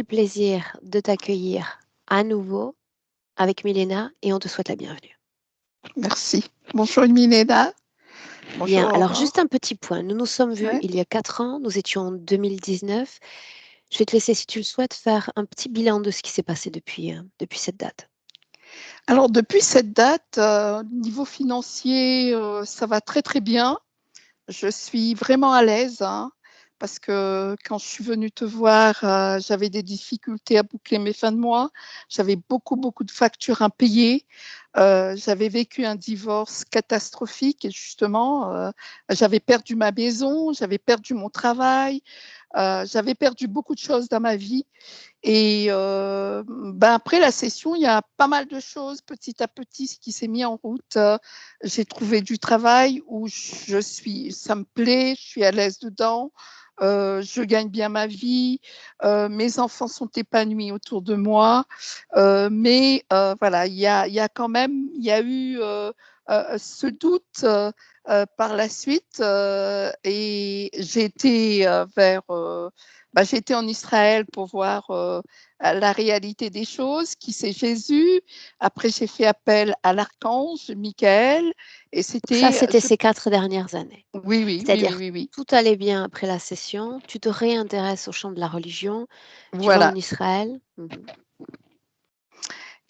Le plaisir de t'accueillir à nouveau avec Milena et on te souhaite la bienvenue. Merci. Bonjour Milena. Bien, Bonjour alors Aurore. juste un petit point. Nous nous sommes vus Ouais. il y a 4 ans, nous étions en 2019. Je vais te laisser, si tu le souhaites, faire un petit bilan de ce qui s'est passé depuis cette date. Alors depuis cette date, niveau financier, ça va très très bien. Je suis vraiment à l'aise, hein, parce que quand je suis venue te voir, j'avais des difficultés à boucler mes fins de mois. J'avais beaucoup de factures impayées. J'avais vécu un divorce catastrophique et justement, j'avais perdu ma maison, j'avais perdu mon travail, j'avais perdu beaucoup de choses dans ma vie. Et après la session, il y a pas mal de choses petit à petit qui s'est mis en route. J'ai trouvé du travail où ça me plaît, je suis à l'aise dedans, je gagne bien ma vie, mes enfants sont épanouis autour de moi, mais voilà, il y a quand même, il y a eu ce doute par la suite et j'ai été j'ai été en Israël pour voir la réalité des choses, qui c'est Jésus. Après, j'ai fait appel à l'archange Michael et Ça, c'était ces 4 dernières années. C'est-à-dire, oui. tout allait bien après la session, tu te réintéresses au champ de la religion, tu vas en Voilà. Israël. Donc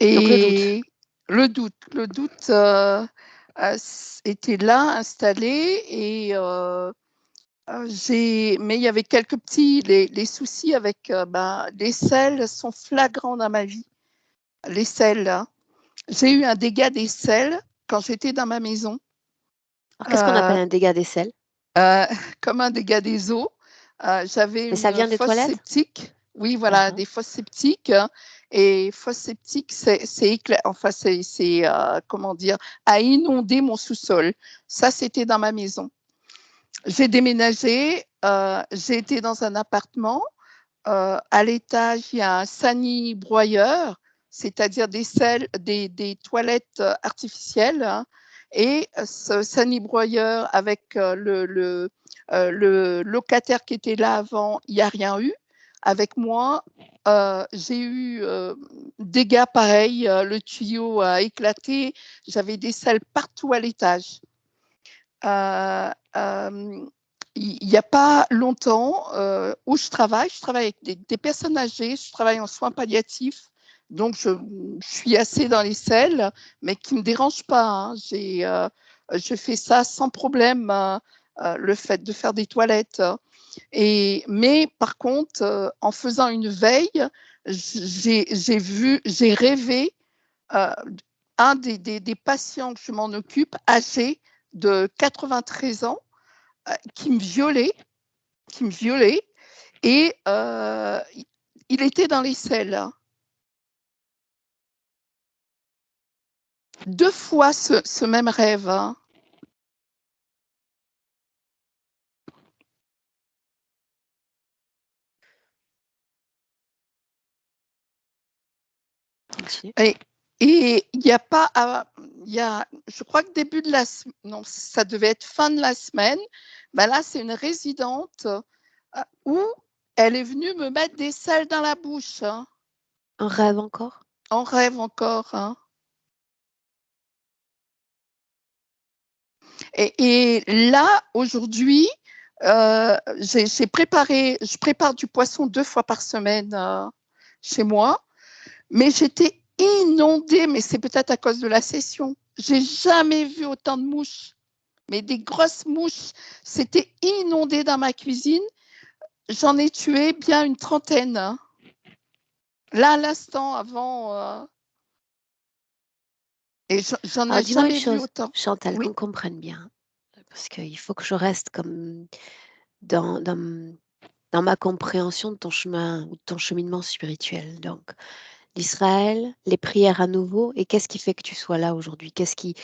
le doute. Et le doute était là, installé et mais il y avait quelques les soucis avec, les selles sont flagrants dans ma vie. Les selles, hein. J'ai eu un dégât des selles quand j'étais dans ma maison, Alors, qu'est-ce qu'on appelle euh, un dégât des selles? euh, comme un dégât des eaux. J'avais Mais ça une vient des fosse toilettes? septique. Oui, voilà, Uhum. des fosses septiques, hein. Et fosse septique, enfin, comment dire, a inondé mon sous-sol. Ça, c'était dans ma maison. J'ai déménagé, j'ai été dans un appartement. À l'étage, il y a un sani broyeur, c'est-à-dire des toilettes artificielles, hein. Et ce sani broyeur, avec le locataire qui était là avant, il n'y a rien eu. Avec moi, j'ai eu dégâts pareils, le tuyau a éclaté, j'avais des selles partout à l'étage. Euh, euh, il n'y a pas longtemps où je travaille avec des personnes âgées, je travaille en soins palliatifs, donc je suis assez dans les selles, mais qui ne me dérange pas, hein. Je fais ça sans problème, le fait de faire des toilettes. Mais par contre, en faisant une veille, j'ai rêvé euh, un des patients que je m'en occupe, âgé de 93 ans, qui me violait, et il était dans les selles. 2 fois ce même rêve, hein. Continue. Et il n'y a pas, je crois que début de la semaine, non, ça devait être fin de la semaine, là, c'est une résidente où elle est venue me mettre des selles dans la bouche, hein, Un rêve encore? en rêve encore, hein. Et là, aujourd'hui, je prépare du poisson 2 fois par semaine chez moi, mais j'étais inondée, mais c'est peut-être à cause de la session. J'ai jamais vu autant de mouches, mais des grosses mouches. C'était inondé dans ma cuisine. J'en ai tué bien une trentaine, hein. Là, à l'instant, avant, et j'en Alors, ai dis-moi une jamais vu chose, autant. Chantal, Oui. qu'on comprenne bien, parce qu'il faut que je reste comme dans ma compréhension de ton chemin ou de ton cheminement spirituel. Donc, l'Israël, les prières à nouveau, et qu'est-ce qui fait que tu sois là aujourd'hui? Qui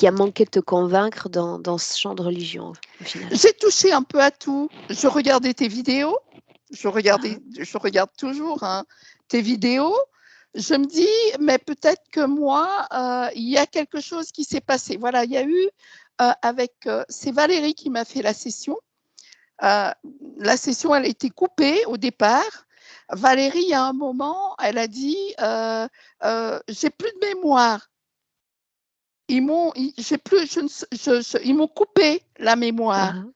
a manqué de te convaincre dans ce champ de religion, au final? J'ai touché un peu à tout. Je regardais tes vidéos. Je Ah, regarde toujours, hein, tes vidéos. Je me dis, mais peut-être que moi, il y a quelque chose qui s'est passé. Voilà, il y a eu c'est Valérie qui m'a fait la session. Euh, la session, elle a été coupée au départ. Valérie, à un moment, elle a dit j'ai plus de mémoire. Ils m'ont coupé la mémoire. Uh-huh.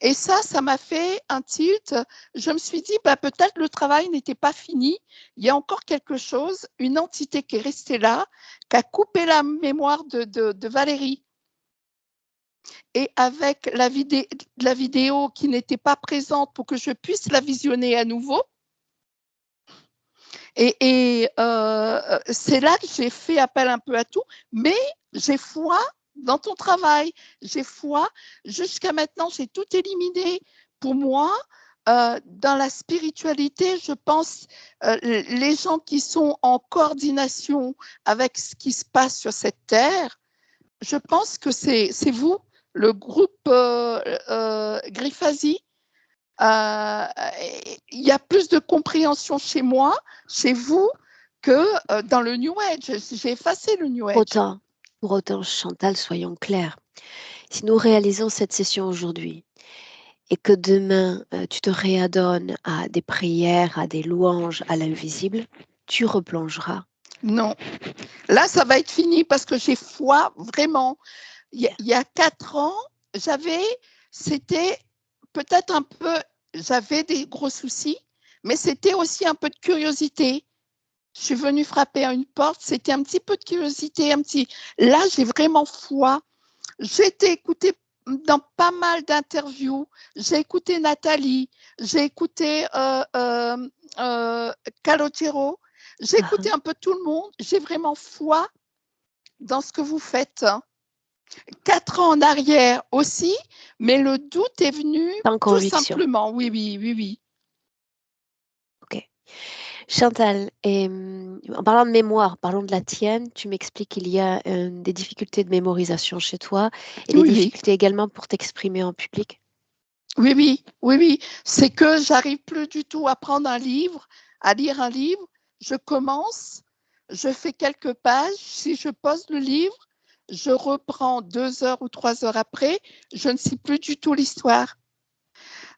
Et ça m'a fait un tilt. Je me suis dit, peut-être le travail n'était pas fini. Il y a encore quelque chose, une entité qui est restée là, qui a coupé la mémoire de Valérie. Et avec la vidéo qui n'était pas présente pour que je puisse la visionner à nouveau. Et c'est là que j'ai fait appel un peu à tout. Mais j'ai foi dans ton travail. J'ai foi. Jusqu'à maintenant, j'ai tout éliminé. Pour moi, dans la spiritualité, je pense les gens qui sont en coordination avec ce qui se passe sur cette terre, je pense que c'est vous, le groupe Grifasi. Il y a plus de compréhension chez moi, chez vous, que dans le New Age. J'ai effacé le New Age. Pour autant, Chantal, soyons clairs. Si nous réalisons cette session aujourd'hui et que demain, tu te réadonnes à des prières, à des louanges, à l'invisible, tu replongeras. Non. Là, ça va être fini parce que j'ai foi, vraiment. Il y a 4 ans, c'était peut-être un peu, j'avais des gros soucis, mais c'était aussi un peu de curiosité. Je suis venue frapper à une porte, c'était un petit peu de curiosité, Là, j'ai vraiment foi. J'ai été écoutée dans pas mal d'interviews. J'ai écouté Nathalie, j'ai écouté Calogero, j'ai écouté un peu tout le monde. J'ai vraiment foi dans ce que vous faites. 4 ans en arrière aussi, mais le doute est venu tout simplement. Oui. Ok. Chantal, en parlant de mémoire, parlons de la tienne. Tu m'expliques qu'il y a des difficultés de mémorisation chez toi et des difficultés également pour t'exprimer en public. Oui. C'est que j'arrive plus du tout à prendre un livre, à lire un livre. Je commence, je fais quelques pages. Si je pose le livre, je reprends 2 heures ou 3 heures après. Je ne sais plus du tout l'histoire.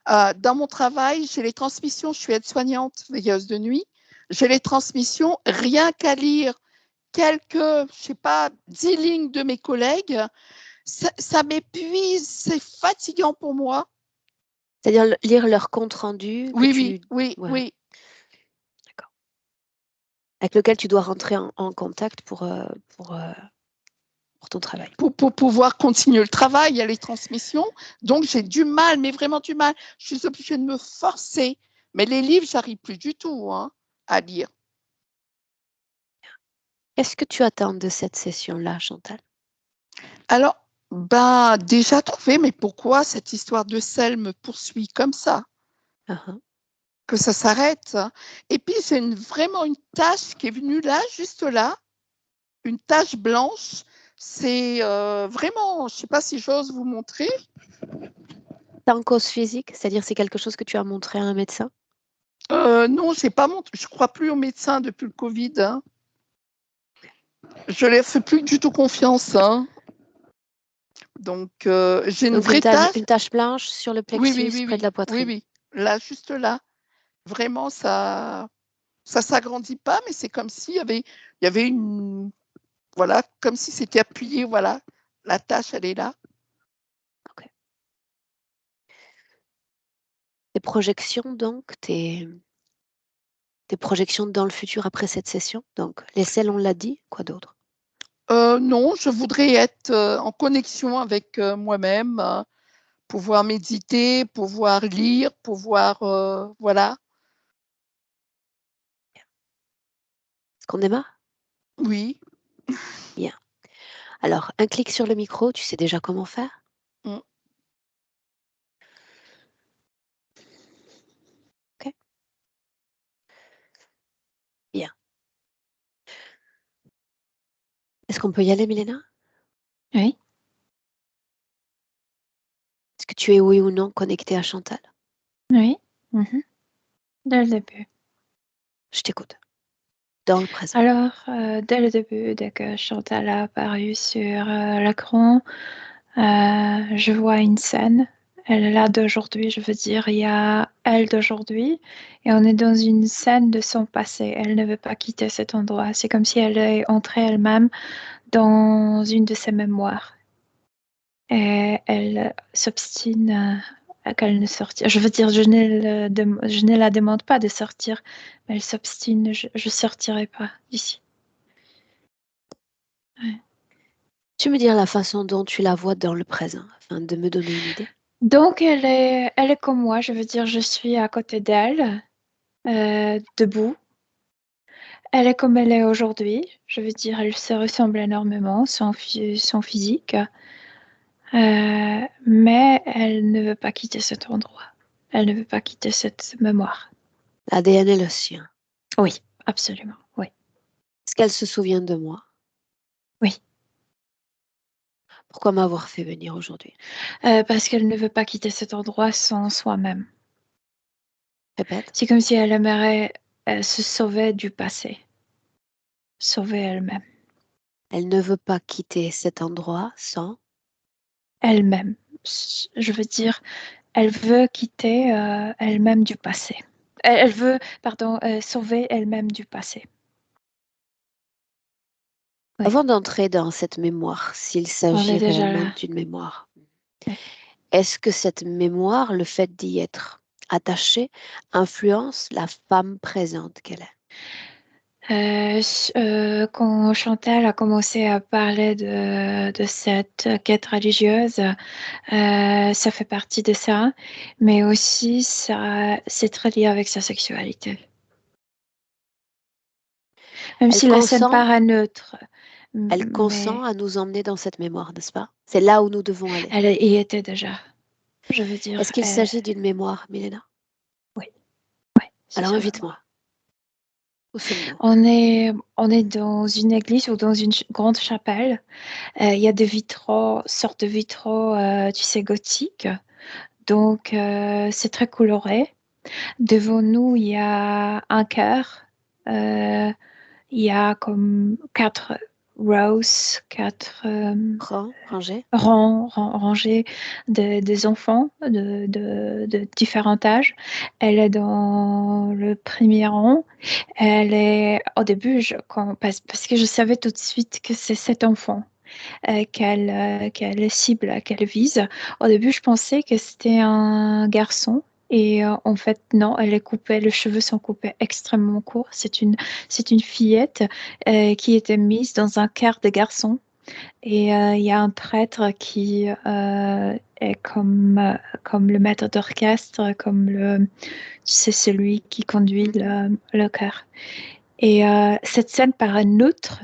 Dans mon travail, j'ai les transmissions. Je suis aide-soignante, veilleuse de nuit. J'ai les transmissions, rien qu'à lire quelques, 10 lignes de mes collègues, ça m'épuise, c'est fatigant pour moi. C'est-à-dire lire leur compte rendu Oui. D'accord. Avec lequel tu dois rentrer en contact pour ton travail. Pour pouvoir continuer le travail, il y a les transmissions. Donc, j'ai du mal, mais vraiment du mal. Je suis obligée de me forcer. Mais les livres, j'arrive plus du tout à lire. Qu'est-ce que tu attends de cette session-là, Chantal? Alors, déjà trouvé, mais pourquoi cette histoire de sel me poursuit comme ça? Que ça s'arrête. Et puis, j'ai vraiment une tache qui est venue là, juste là, une tache blanche. C'est vraiment, je ne sais pas si j'ose vous montrer. C'est en cause physique, c'est-à-dire c'est quelque chose que tu as montré à un médecin? Non, je ne crois plus aux médecins depuis le Covid. Je ne leur fais plus du tout confiance. Donc, j'ai une vraie tache. Une tache blanche sur le plexus près de la poitrine. Oui. Là, juste là. Vraiment, ça s'agrandit pas, mais c'est comme s'il y avait une... Voilà, comme si c'était appuyé, voilà. La tache, elle est là. Okay. Tes projections, donc, tes projections dans le futur après cette session. Donc, les selles, on l'a dit, quoi d'autre? Non, je voudrais être en connexion avec moi-même, pouvoir méditer, pouvoir lire, pouvoir, voilà. Est-ce qu'on démarre? Oui. Bien. Alors, un clic sur le micro, tu sais déjà comment faire? Ok. Bien. Est-ce qu'on peut y aller, Milena? Oui. Est-ce que tu es oui ou non connectée à Chantal? Oui. Dès le début. Je t'écoute. Dans le présent. Alors, dès le début, dès que Chantal a apparu sur l'écran, je vois une scène Elle est là d'aujourd'hui, je veux dire, il y a elle d'aujourd'hui et on est dans une scène de son passé. Elle ne veut pas quitter cet endroit. C'est comme si elle est entrée elle-même dans une de ses mémoires. Et elle s'obstine à qu'elle ne sorte. Je veux dire, je ne la demande pas de sortir, mais elle s'obstine. Je ne sortirai pas d'ici. Ouais. Tu me dire la façon dont tu la vois dans le présent, afin de me donner une idée? Donc, elle est comme moi. Je veux dire, je suis à côté d'elle, debout. Elle est comme elle est aujourd'hui. Je veux dire, elle se ressemble énormément, son physique. Mais elle ne veut pas quitter cet endroit. Elle ne veut pas quitter cette mémoire. L'ADN est le sien. Oui, absolument, oui. Est-ce qu'elle se souvient de moi? Oui. Pourquoi m'avoir fait venir aujourd'hui? Parce qu'elle ne veut pas quitter cet endroit sans soi-même. Répète. C'est comme si elle aimerait se sauver du passé. Sauver elle-même. Elle ne veut pas quitter cet endroit sans... Elle-même. Je veux dire, elle veut quitter elle-même du passé. Elle veut, pardon, sauver elle-même du passé. Oui. Avant d'entrer dans cette mémoire, s'il On est s'agit déjà réellement là. d'une mémoire, Oui. est-ce que cette mémoire, le fait d'y être attaché, influence la femme présente qu'elle est? Quand Chantal a commencé à parler de cette quête religieuse, ça fait partie de ça, mais aussi c'est très lié avec sa sexualité. Même Elle si la scène consent, paraît neutre, elle mais consent à nous emmener dans cette mémoire, n'est-ce pas? C'est là où nous devons aller. elle y était déjà. Je veux dire, Est-ce qu'il s'agit d'une mémoire, Milena? oui, oui, c'est Alors une invite-moi. mémoire. Où sommes-nous? On est dans une église ou dans une grande chapelle. Il y a des vitraux, sortes de vitraux, tu sais, gothiques. Donc, c'est très coloré. Devant nous, il y a un cœur. Euh, il y a comme 4 rows, 4 Rangé? rangées des enfants de différents âges. Elle est dans le premier rang. Elle est, au début, parce que je savais tout de suite que c'est cet enfant qu'elle cible, qu'elle vise. Au début, je pensais que c'était un garçon. Et en fait, non, elle est coupée, les cheveux sont coupés extrêmement courts. C'est une fillette qui était mise dans un quart de garçon. Et il y a un prêtre qui est comme le maître d'orchestre, tu sais, celui qui conduit le chœur. Et cette scène paraît neutre,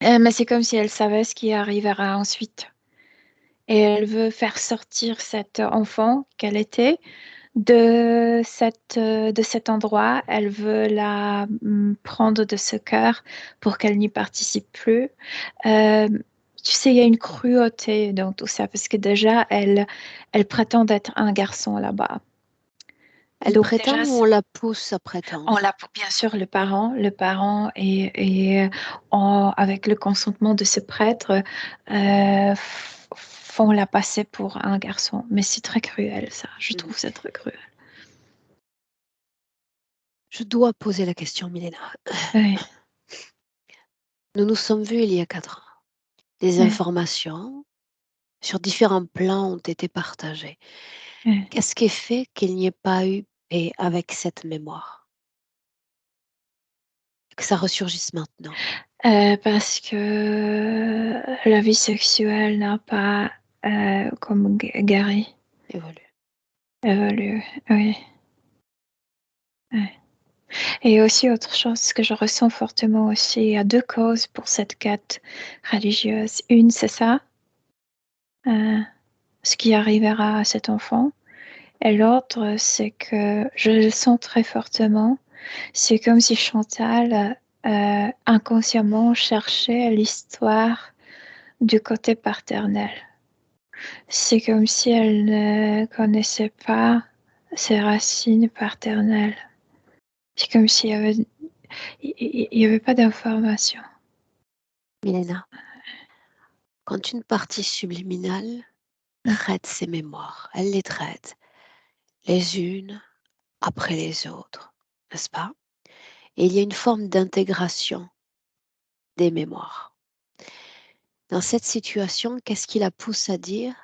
mais c'est comme si elle savait ce qui arrivera ensuite. Et elle veut faire sortir cet enfant qu'elle était de cet endroit. Elle veut la prendre de ce cœur pour qu'elle n'y participe plus. Euh, Tu sais, il y a une cruauté dans tout ça parce que déjà, elle prétend être un garçon là-bas. Elle Donc prétend déjà, ou on la pousse à prétendre? bien sûr, le parent et avec le consentement de ce prêtre, font la passer pour un garçon. Mais c'est très cruel, ça. Je trouve ça très cruel. Je dois poser la question, Milena. Oui, Nous nous sommes vus il y a 4 ans. Des oui, informations sur différents plans ont été partagées. oui. Qu'est-ce qui fait qu'il n'y ait pas eu paix avec cette mémoire? Que ça ressurgisse maintenant? Parce que la vie sexuelle n'a pas, comme Gary, Évolue. évolué. Oui, oui. Et aussi autre chose que je ressens fortement aussi, il y a 2 causes pour cette quête religieuse. Une, c'est ça, euh, ce qui arrivera à cet enfant. Et l'autre, c'est que je le sens très fortement. C'est comme si Chantal, inconsciemment, cherchait l'histoire du côté paternel. C'est comme si elle ne connaissait pas ses racines paternelles. C'est comme s'il y avait, il y avait pas d'information. Milena, quand une partie subliminale traite ces mémoires. Elle les traite les unes après les autres, n'est-ce pas? Et il y a une forme d'intégration des mémoires. Dans cette situation, qu'est-ce qui la pousse à dire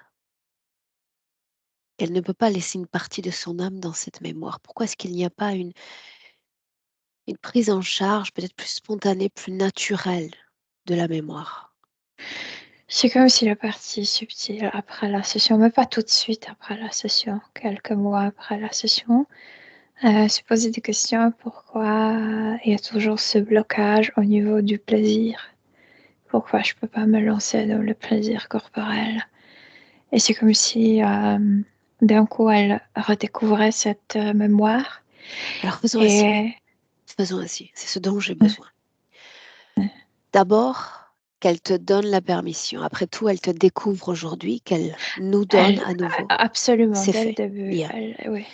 qu'elle ne peut pas laisser une partie de son âme dans cette mémoire? Pourquoi est-ce qu'il n'y a pas une prise en charge peut-être plus spontanée, plus naturelle de la mémoire? C'est comme si la partie subtile après la session, mais pas tout de suite après la session, quelques mois après la session, se poser des questions pourquoi il y a toujours ce blocage au niveau du plaisir. Pourquoi je peux pas me lancer dans le plaisir corporel? Et c'est comme si d'un coup elle redécouvrait cette mémoire. Alors faisons ainsi, Et c'est ce dont j'ai besoin. D'abord, qu'elle te donne la permission. Après tout, elle te découvre aujourd'hui, qu'elle nous donne à nouveau. Absolument, C'est dès le fait. début. Bien. Oui.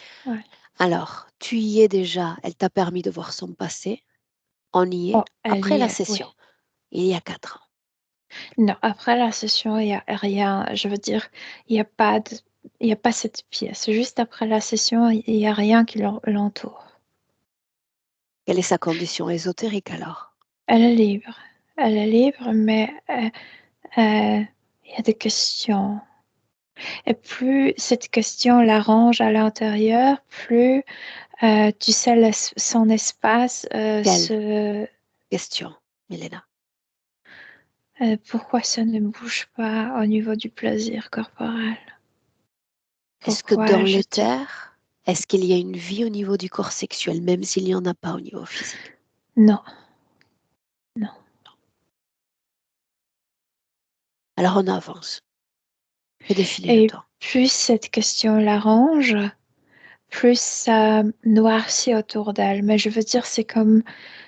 Alors, tu y es déjà, elle t'a permis de voir son passé. On y est Oh, elle après y la est, oui. session, il y a 4 ans. Non, après la session, il n'y a rien. Je veux dire, il n'y a pas cette pièce. Juste après la session, il n'y a rien qui l'entoure. Quelle est sa condition ésotérique alors? Elle est libre. Elle est libre, mais il y a des questions. Et plus cette question l'arrange à l'intérieur, plus tu sais son espace Quelle question, Milena? pourquoi ça ne bouge pas au niveau du plaisir corporel? Est-ce que Pourquoi dans je te... l'éther, est-ce qu'il y a une vie au niveau du corps sexuel, même s'il n'y en a pas au niveau physique? Non. Alors on avance. Fais défiler le Et temps. plus cette question l'arrange, plus ça noircit autour d'elle. Mais je veux dire, c'est comme,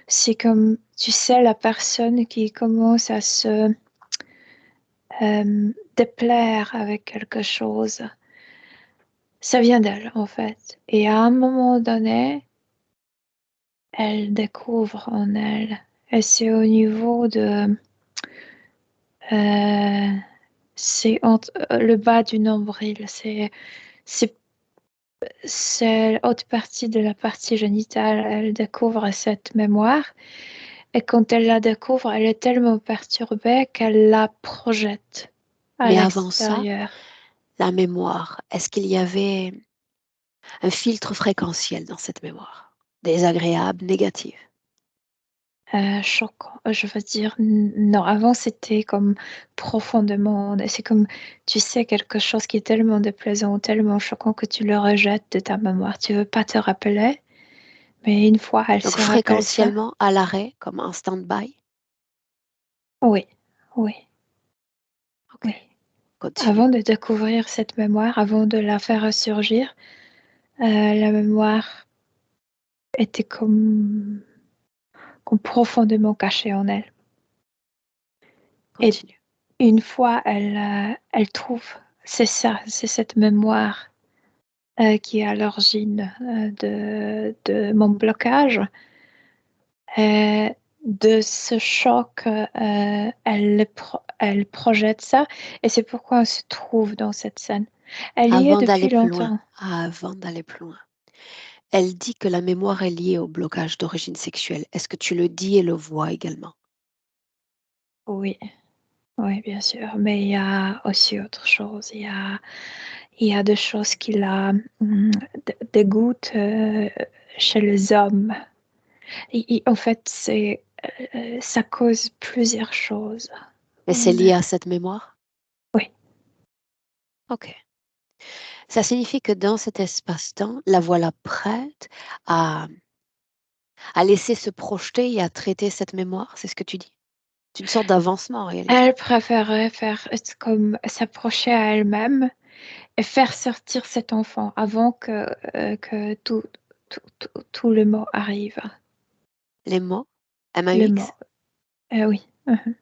tu sais, la personne qui commence à se déplaire avec quelque chose. Ça vient d'elle, en fait. Et à un moment donné, elle découvre en elle. Et c'est au niveau de... c'est entre le bas du nombril. C'est haute partie de la partie génitale. Elle découvre cette mémoire. Et quand elle la découvre, elle est tellement perturbée qu'elle la projette à Mais avant ça, l'extérieur. la mémoire, est-ce qu'il y avait un filtre fréquentiel dans cette mémoire? Désagréable, négatif? Choquant. Je veux dire, non, avant c'était comme profondément, c'est comme, tu sais, quelque chose qui est tellement déplaisant, tellement choquant que tu le rejettes de ta mémoire. Tu veux pas te rappeler, mais une fois elle Donc se rappelle ça, fréquentiellement à l'arrêt, comme en stand-by? oui, oui, Ok, oui. continue. Avant de découvrir cette mémoire, avant de la faire ressurgir, la mémoire était comme profondément cachée en elle. Et Continue. une fois elle trouve, c'est ça, c'est cette mémoire qui est à l'origine de mon blocage. Euh, de ce choc, elle projette ça, et c'est pourquoi on se trouve dans cette scène. Elle y est Avant d'aller depuis plus loin, longtemps. avant d'aller plus loin, elle dit que la mémoire est liée au blocage d'origine sexuelle. Est-ce que tu le dis et le vois également? Oui, oui, bien sûr. Mais il y a aussi autre chose. Il y a des choses qui la dégoûtent chez les hommes. En fait, ça cause plusieurs choses. Et c'est lié à cette mémoire? Oui. Ok. Ça signifie que dans cet espace-temps, la voilà prête à, à laisser se projeter et à traiter cette mémoire, c'est ce que tu dis? C'est une sorte d'avancement en réalité. Elle préférait faire comme s'approcher à elle-même et faire sortir cet enfant avant que tout le mot arrive. Les mots, Le mot. MAUX, Oui. Mhm.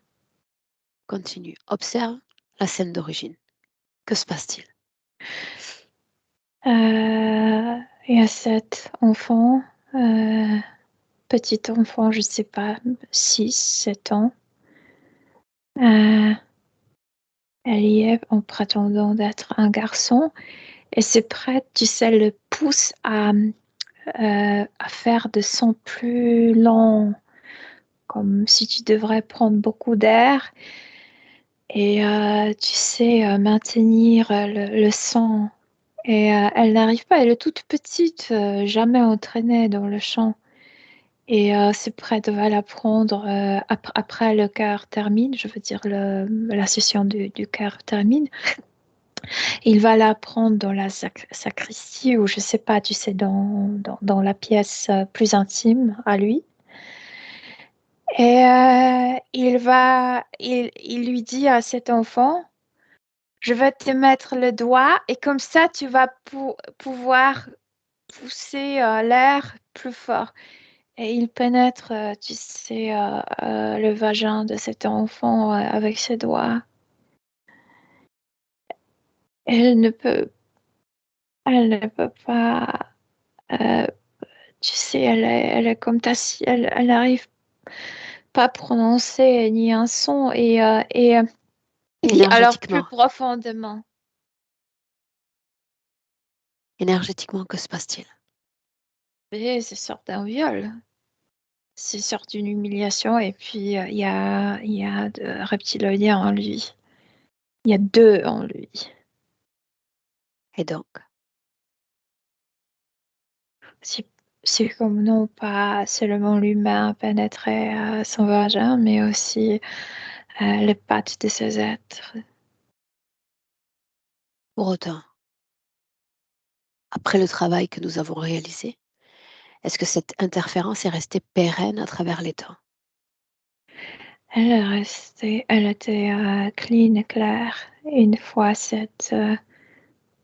continue. Observe la scène d'origine. Que se passe-t-il? Il y a cet enfant, petit enfant, je ne sais pas, 6, 7 ans. Euh, Elle y est en prétendant d'être un garçon et c'est prêt, tu sais, le pousse à faire de son plus lent, comme si tu devrais prendre beaucoup d'air et tu sais, maintenir le sang. Et elle n'arrive pas, elle est toute petite, jamais entraînée dans le chant. Et c'est prêt va la prendre après le chœur termine, je veux dire la session du chœur termine. Il va la prendre dans la sacristie ou je sais pas, tu sais, dans la pièce plus intime à lui. Et il lui dit à cet enfant, je vais te mettre le doigt et comme ça tu vas pouvoir pousser l'air plus fort. Et il pénètre, tu sais, le vagin de cet enfant avec ses doigts. Elle ne peut pas, euh, tu sais, elle est comme Tassie, elle n'arrive pas à prononcer ni un son et il dit alors plus Énergétiquement, profondément. que se passe-t-il? Mais c'est sorte d'un viol. C'est sorte d'une humiliation et puis il y a de reptiliens en lui. Il y a deux en lui. Et donc, C'est comme non pas seulement l'humain pénétrer son vagin, mais aussi les pattes de ses êtres. pour autant, après le travail que nous avons réalisé, est-ce que cette interférence est restée pérenne à travers les temps? Elle était clean et claire. Une fois cette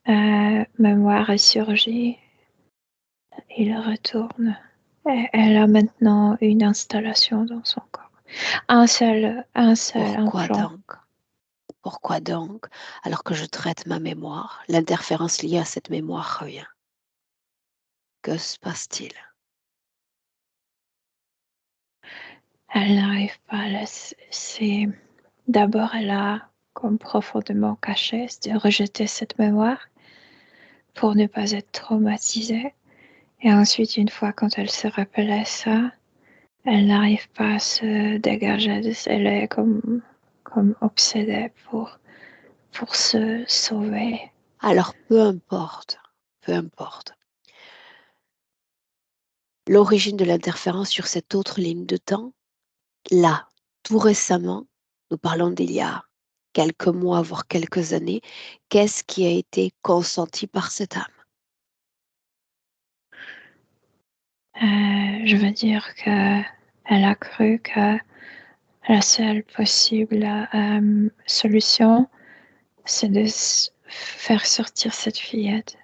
mémoire est surgie, il retourne. Et elle a maintenant une installation dans son corps. Un seul Pourquoi implant. donc? Pourquoi donc, alors que je traite ma mémoire, l'interférence liée à cette mémoire revient? Que se passe-t-il? Elle n'arrive pas à laisser. D'abord, elle a comme profondément caché, c'est-à-dire rejeté cette mémoire pour ne pas être traumatisée. Et ensuite, une fois quand elle se rappelait ça, elle n'arrive pas à se dégager de ça. Elle est comme obsédée pour se sauver. Alors, peu importe, peu importe. L'origine de l'interférence sur cette autre ligne de temps, là, tout récemment, nous parlons d'il y a quelques mois, voire quelques années, qu'est-ce qui a été consenti par cette âme? Je veux dire que elle a cru que la seule possible solution, c'est de faire sortir cette fillette.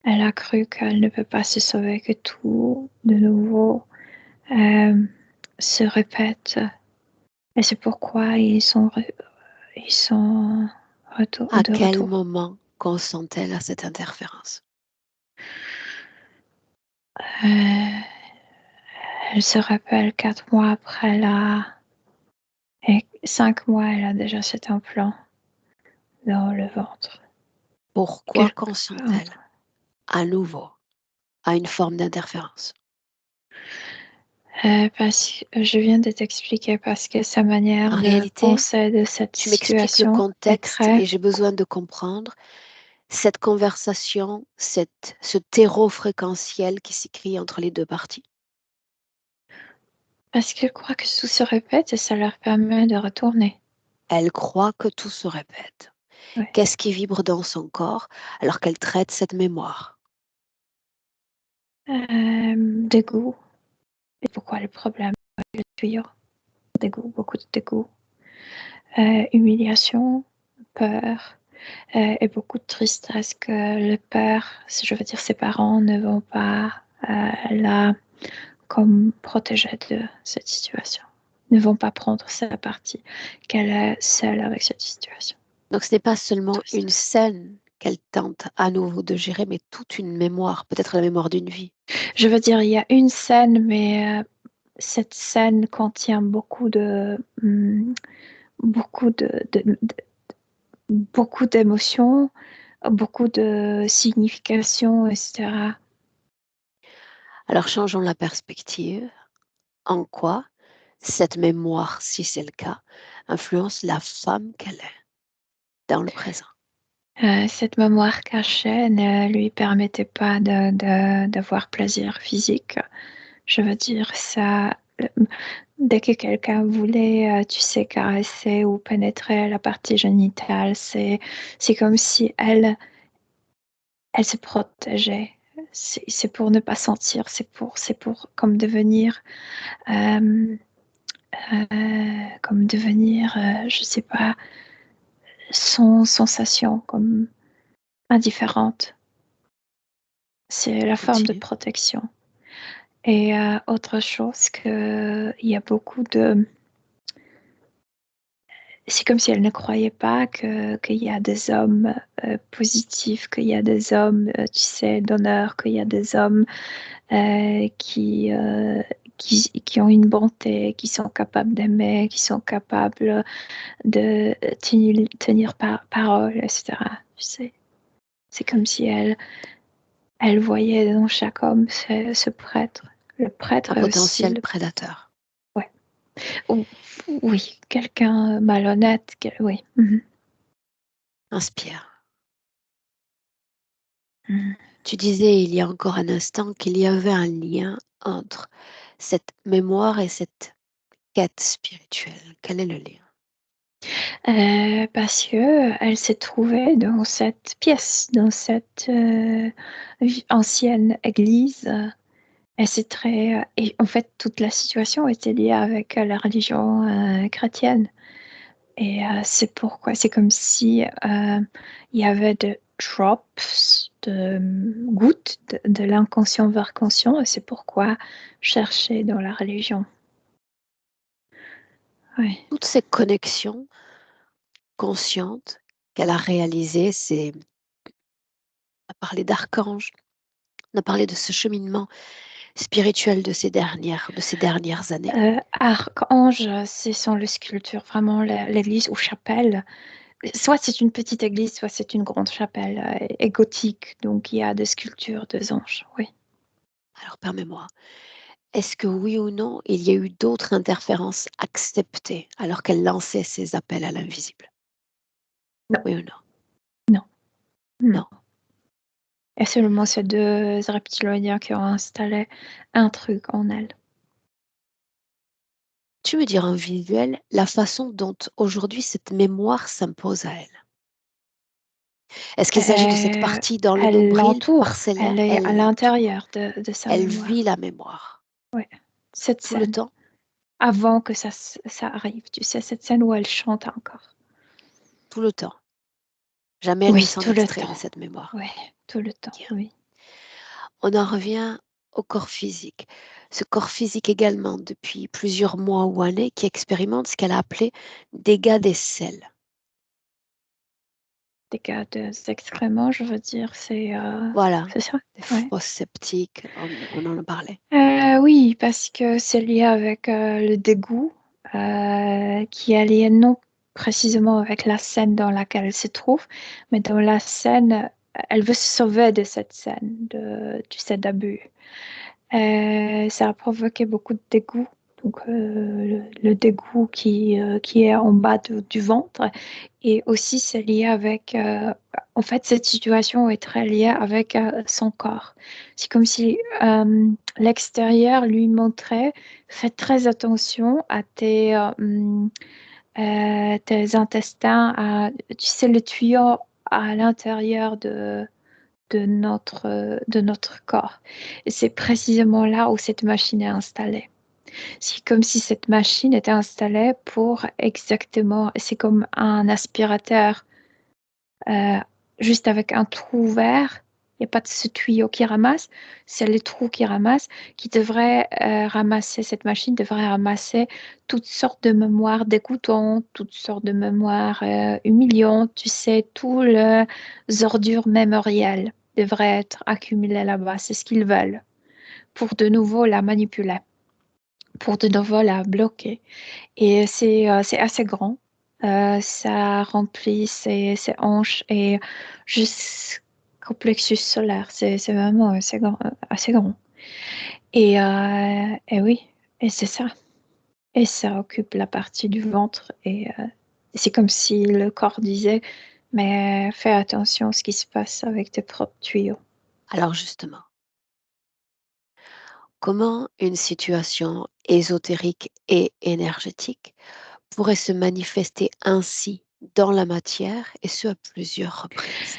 Elle a cru qu'elle ne peut pas se sauver, que tout de nouveau se répète. Et c'est pourquoi ils sont À de quel retour. moment consent-elle à cette interférence? Elle se rappelle 4 mois après et 5 mois, elle a déjà cet implant dans le ventre. Pourquoi Quelque part. consent-elle à nouveau à une forme d'interférence? Parce que je viens de t'expliquer parce que sa manière En de réalité, penser de cette tu m'expliques le situation est contexte très. et j'ai besoin de comprendre cette conversation, ce terreau fréquentiel qui s'écrit entre les deux parties. Parce qu'elle croit que tout se répète et ça leur permet de retourner. Elle croit que tout se répète. Oui. Qu'est-ce qui vibre dans son corps alors qu'elle traite cette mémoire? Dégoût. Et pourquoi le problème avec le tuyau? Dégoût, beaucoup de dégoût. Humiliation, peur et beaucoup de tristesse que le père, si je veux dire ses parents, ne vont pas la comme protéger de cette situation, ne vont pas prendre sa partie, qu'elle est seule avec cette situation. Donc ce n'est pas seulement Tout ça. une scène qu'elle tente à nouveau de gérer, mais toute une mémoire, peut-être la mémoire d'une vie. Je veux dire, il y a une scène, mais cette scène contient beaucoup de beaucoup d'émotions, beaucoup de signification, etc. Alors changeons la perspective. En quoi cette mémoire, si c'est le cas, influence la femme qu'elle est dans le présent? Cette mémoire cachée ne lui permettait pas d'avoir plaisir physique. Je veux dire, ça, dès que quelqu'un voulait, tu sais, caresser ou pénétrer la partie génitale, c'est comme si elle se protégeait. C'est pour ne pas sentir, c'est pour euh, comme devenir, je sais pas, sans sensation, comme indifférente. C'est la forme de Continue. protection. Et autre chose il y a beaucoup de... C'est comme si elle ne croyait pas qu'il y a des hommes positifs, qu'il y a des hommes, tu sais, d'honneur, qu'il y a des hommes euh, qui, euh, qui ont une bonté, qui sont capables d'aimer, qui sont capables de tenir parole, etc. Tu sais, c'est comme si elle voyait dans chaque homme ce prêtre. Le Un prêtre est aussi potentiel prédateur. ouais. Ou- oui, quelqu'un malhonnête. Oui. Mhm. Inspire. Mhm. Tu disais il y a encore un instant qu'il y avait un lien entre cette mémoire et cette quête spirituelle. Quel est le lien? Parce que elle s'est trouvée dans cette pièce, dans cette ancienne église. Et c'est très, et en fait, toute la situation était liée avec la religion chrétienne. Et c'est pourquoi c'est comme si il y avait des drops, de gouttes de l'inconscient vers conscient. Et c'est pourquoi chercher dans la religion. Oui. Toutes ces connexions conscientes qu'elle a réalisées, on a parlé d'archanges, on a parlé de ce cheminement spirituel de ces dernières années. Archange, ce sont les sculptures, vraiment l'église ou chapelle. Soit c'est une petite église, soit c'est une grande chapelle et gothique. Donc il y a des sculptures des anges, oui. Alors permets-moi, est-ce que oui ou non, il y a eu d'autres interférences acceptées alors qu'elle lançait ses appels à l'invisible? Non, Oui ou non? non, non. Non. Et seulement ces deux reptiliens qui ont installé un truc en elle. Tu me diras en visuel la façon dont aujourd'hui cette mémoire s'impose à elle. Est-ce qu'il s'agit de cette partie dans le Elle nombril l'entoure, parcellaire? elle est à Elle l'intérieur l'entoure. de sa Elle mémoire. vit la mémoire. Oui, cette Tout le scène, temps, avant que ça arrive, tu sais, cette scène où elle chante encore. tout le temps. Jamais elle ne Oui, s'en tout le extrait de temps. cette mémoire. Oui, tout le temps, Bien. oui. On en revient au corps physique. Ce corps physique également, depuis plusieurs mois ou années, qui expérimente ce qu'elle a appelé dégâts des selles. Dégâts des excréments, je veux dire, Voilà, c'est ça? des Ouais. fosses septiques, on en parlait. Oui, parce que c'est lié avec le dégoût qui est lié non précisément avec la scène dans laquelle elle se trouve, mais dans la scène, elle veut se sauver de cette scène, du cet abus. Ça a provoqué beaucoup de dégoût. Donc, le dégoût qui est en bas du ventre. Et aussi, c'est lié avec... en fait, cette situation est très liée avec son corps. C'est comme si l'extérieur lui montrait, fais très attention à tes intestins, tu sais, le tuyau à l'intérieur de notre corps. Et c'est précisément là où cette machine est installée. C'est comme si cette machine était installée pour exactement, c'est comme un aspirateur euh, juste avec un trou vert. Il n'y a pas de ce tuyau qui ramasse, c'est le trou qui ramasse, qui devrait ramasser, cette machine devrait ramasser toutes sortes de mémoires dégoûtantes, toutes sortes de mémoires humiliantes, tu sais, tous les ordures mémorielles devraient être accumulées là-bas, c'est ce qu'ils veulent, pour de nouveau la manipuler, pour de nouveau la bloquer. Et c'est assez grand. ça remplit ses hanches et jusqu'au plexus solaire. C'est vraiment assez grand, assez grand. Et oui, et c'est ça. Et ça occupe la partie du ventre. Et c'est comme si le corps disait, mais fais attention à ce qui se passe avec tes propres tuyaux. Alors justement, comment une situation ésotérique et énergétique pourrait se manifester ainsi dans la matière et ce à plusieurs reprises?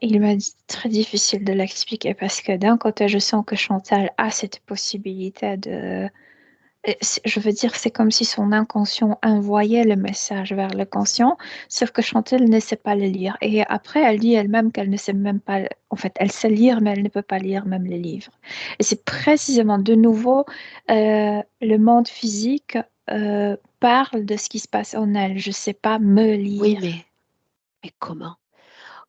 Il m'a dit très difficile de l'expliquer parce que d'un côté, je sens que Chantal a cette possibilité de... Je veux dire, c'est comme si son inconscient envoyait le message vers le conscient, sauf que Chantal ne sait pas le lire. Et après, elle dit elle-même qu'elle ne sait même pas... En fait, elle sait lire, mais elle ne peut pas lire même les livres. Et c'est précisément de nouveau le monde physique parle de ce qui se passe en elle. Je ne sais pas me Oui, lire. mais comment?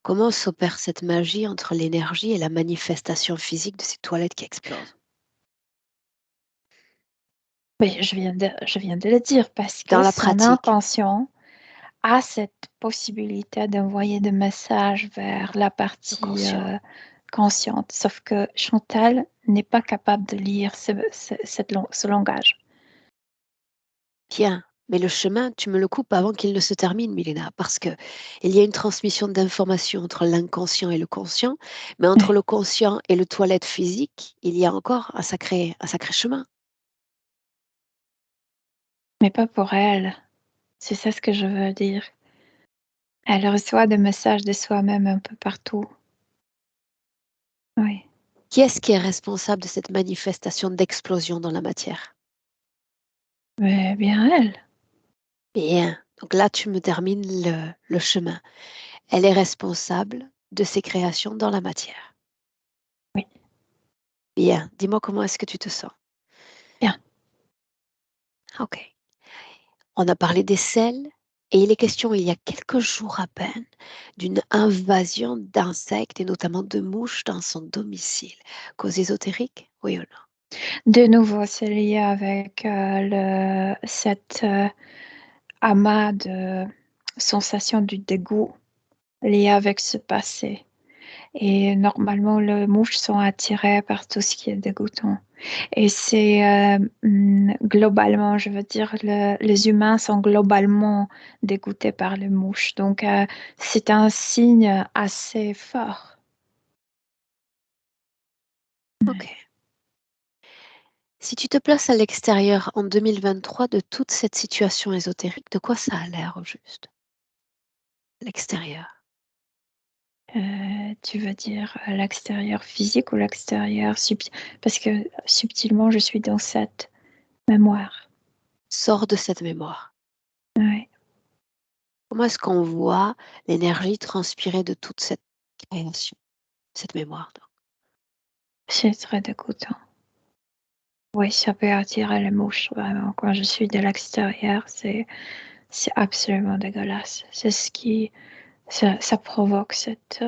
Comment s'opère cette magie entre l'énergie et la manifestation physique de ces toilettes qui explosent? Oui, je viens de le dire parce Dans que la son pratique, inconscient a cette possibilité d'envoyer des messages vers la le partie conscient. consciente. Sauf que Chantal n'est pas capable de lire ce langage. Bien, mais le chemin, tu me le coupes avant qu'il ne se termine, Milena, parce que il y a une transmission d'informations entre l'inconscient et le conscient, mais entre Ouais. le conscient et le toilette physique, il y a encore un sacré chemin. Mais pas pour elle. C'est ça ce que je veux dire. Elle reçoit des messages de soi-même un peu partout. Oui. Qui est-ce qui est responsable de cette manifestation d'explosion dans la matière? Mais bien elle. Bien, donc là, tu me termines le chemin. Elle est responsable de ses créations dans la matière. Oui. Bien, dis-moi comment est-ce que tu te sens? Bien. Ok. On a parlé des sels et il est question, il y a quelques jours à peine, d'une invasion d'insectes et notamment de mouches dans son domicile. Cause ésotérique, oui ou non? De nouveau, c'est lié avec cette amas de sensation du dégoût lié avec ce passé. Et normalement, les mouches sont attirées par tout ce qui est dégoûtant. Et c'est globalement, je veux dire, les humains sont globalement dégoûtés par les mouches. Donc, c'est un signe assez fort. Ok. Ouais. Si tu te places à l'extérieur en 2023 de toute cette situation ésotérique, de quoi ça a l'air au juste? L'extérieur. Tu veux dire à l'extérieur physique ou l'extérieur subtil? Parce que subtilement, je suis dans cette mémoire. Sors de cette mémoire. Ouais. Comment est-ce qu'on voit l'énergie transpirer de toute cette création, cette mémoire? Donc. C'est très dégoûtant. Oui, ça peut attirer les mouches, vraiment. Quand je suis de l'extérieur, c'est absolument dégueulasse. C'est ce qui, ça provoque cette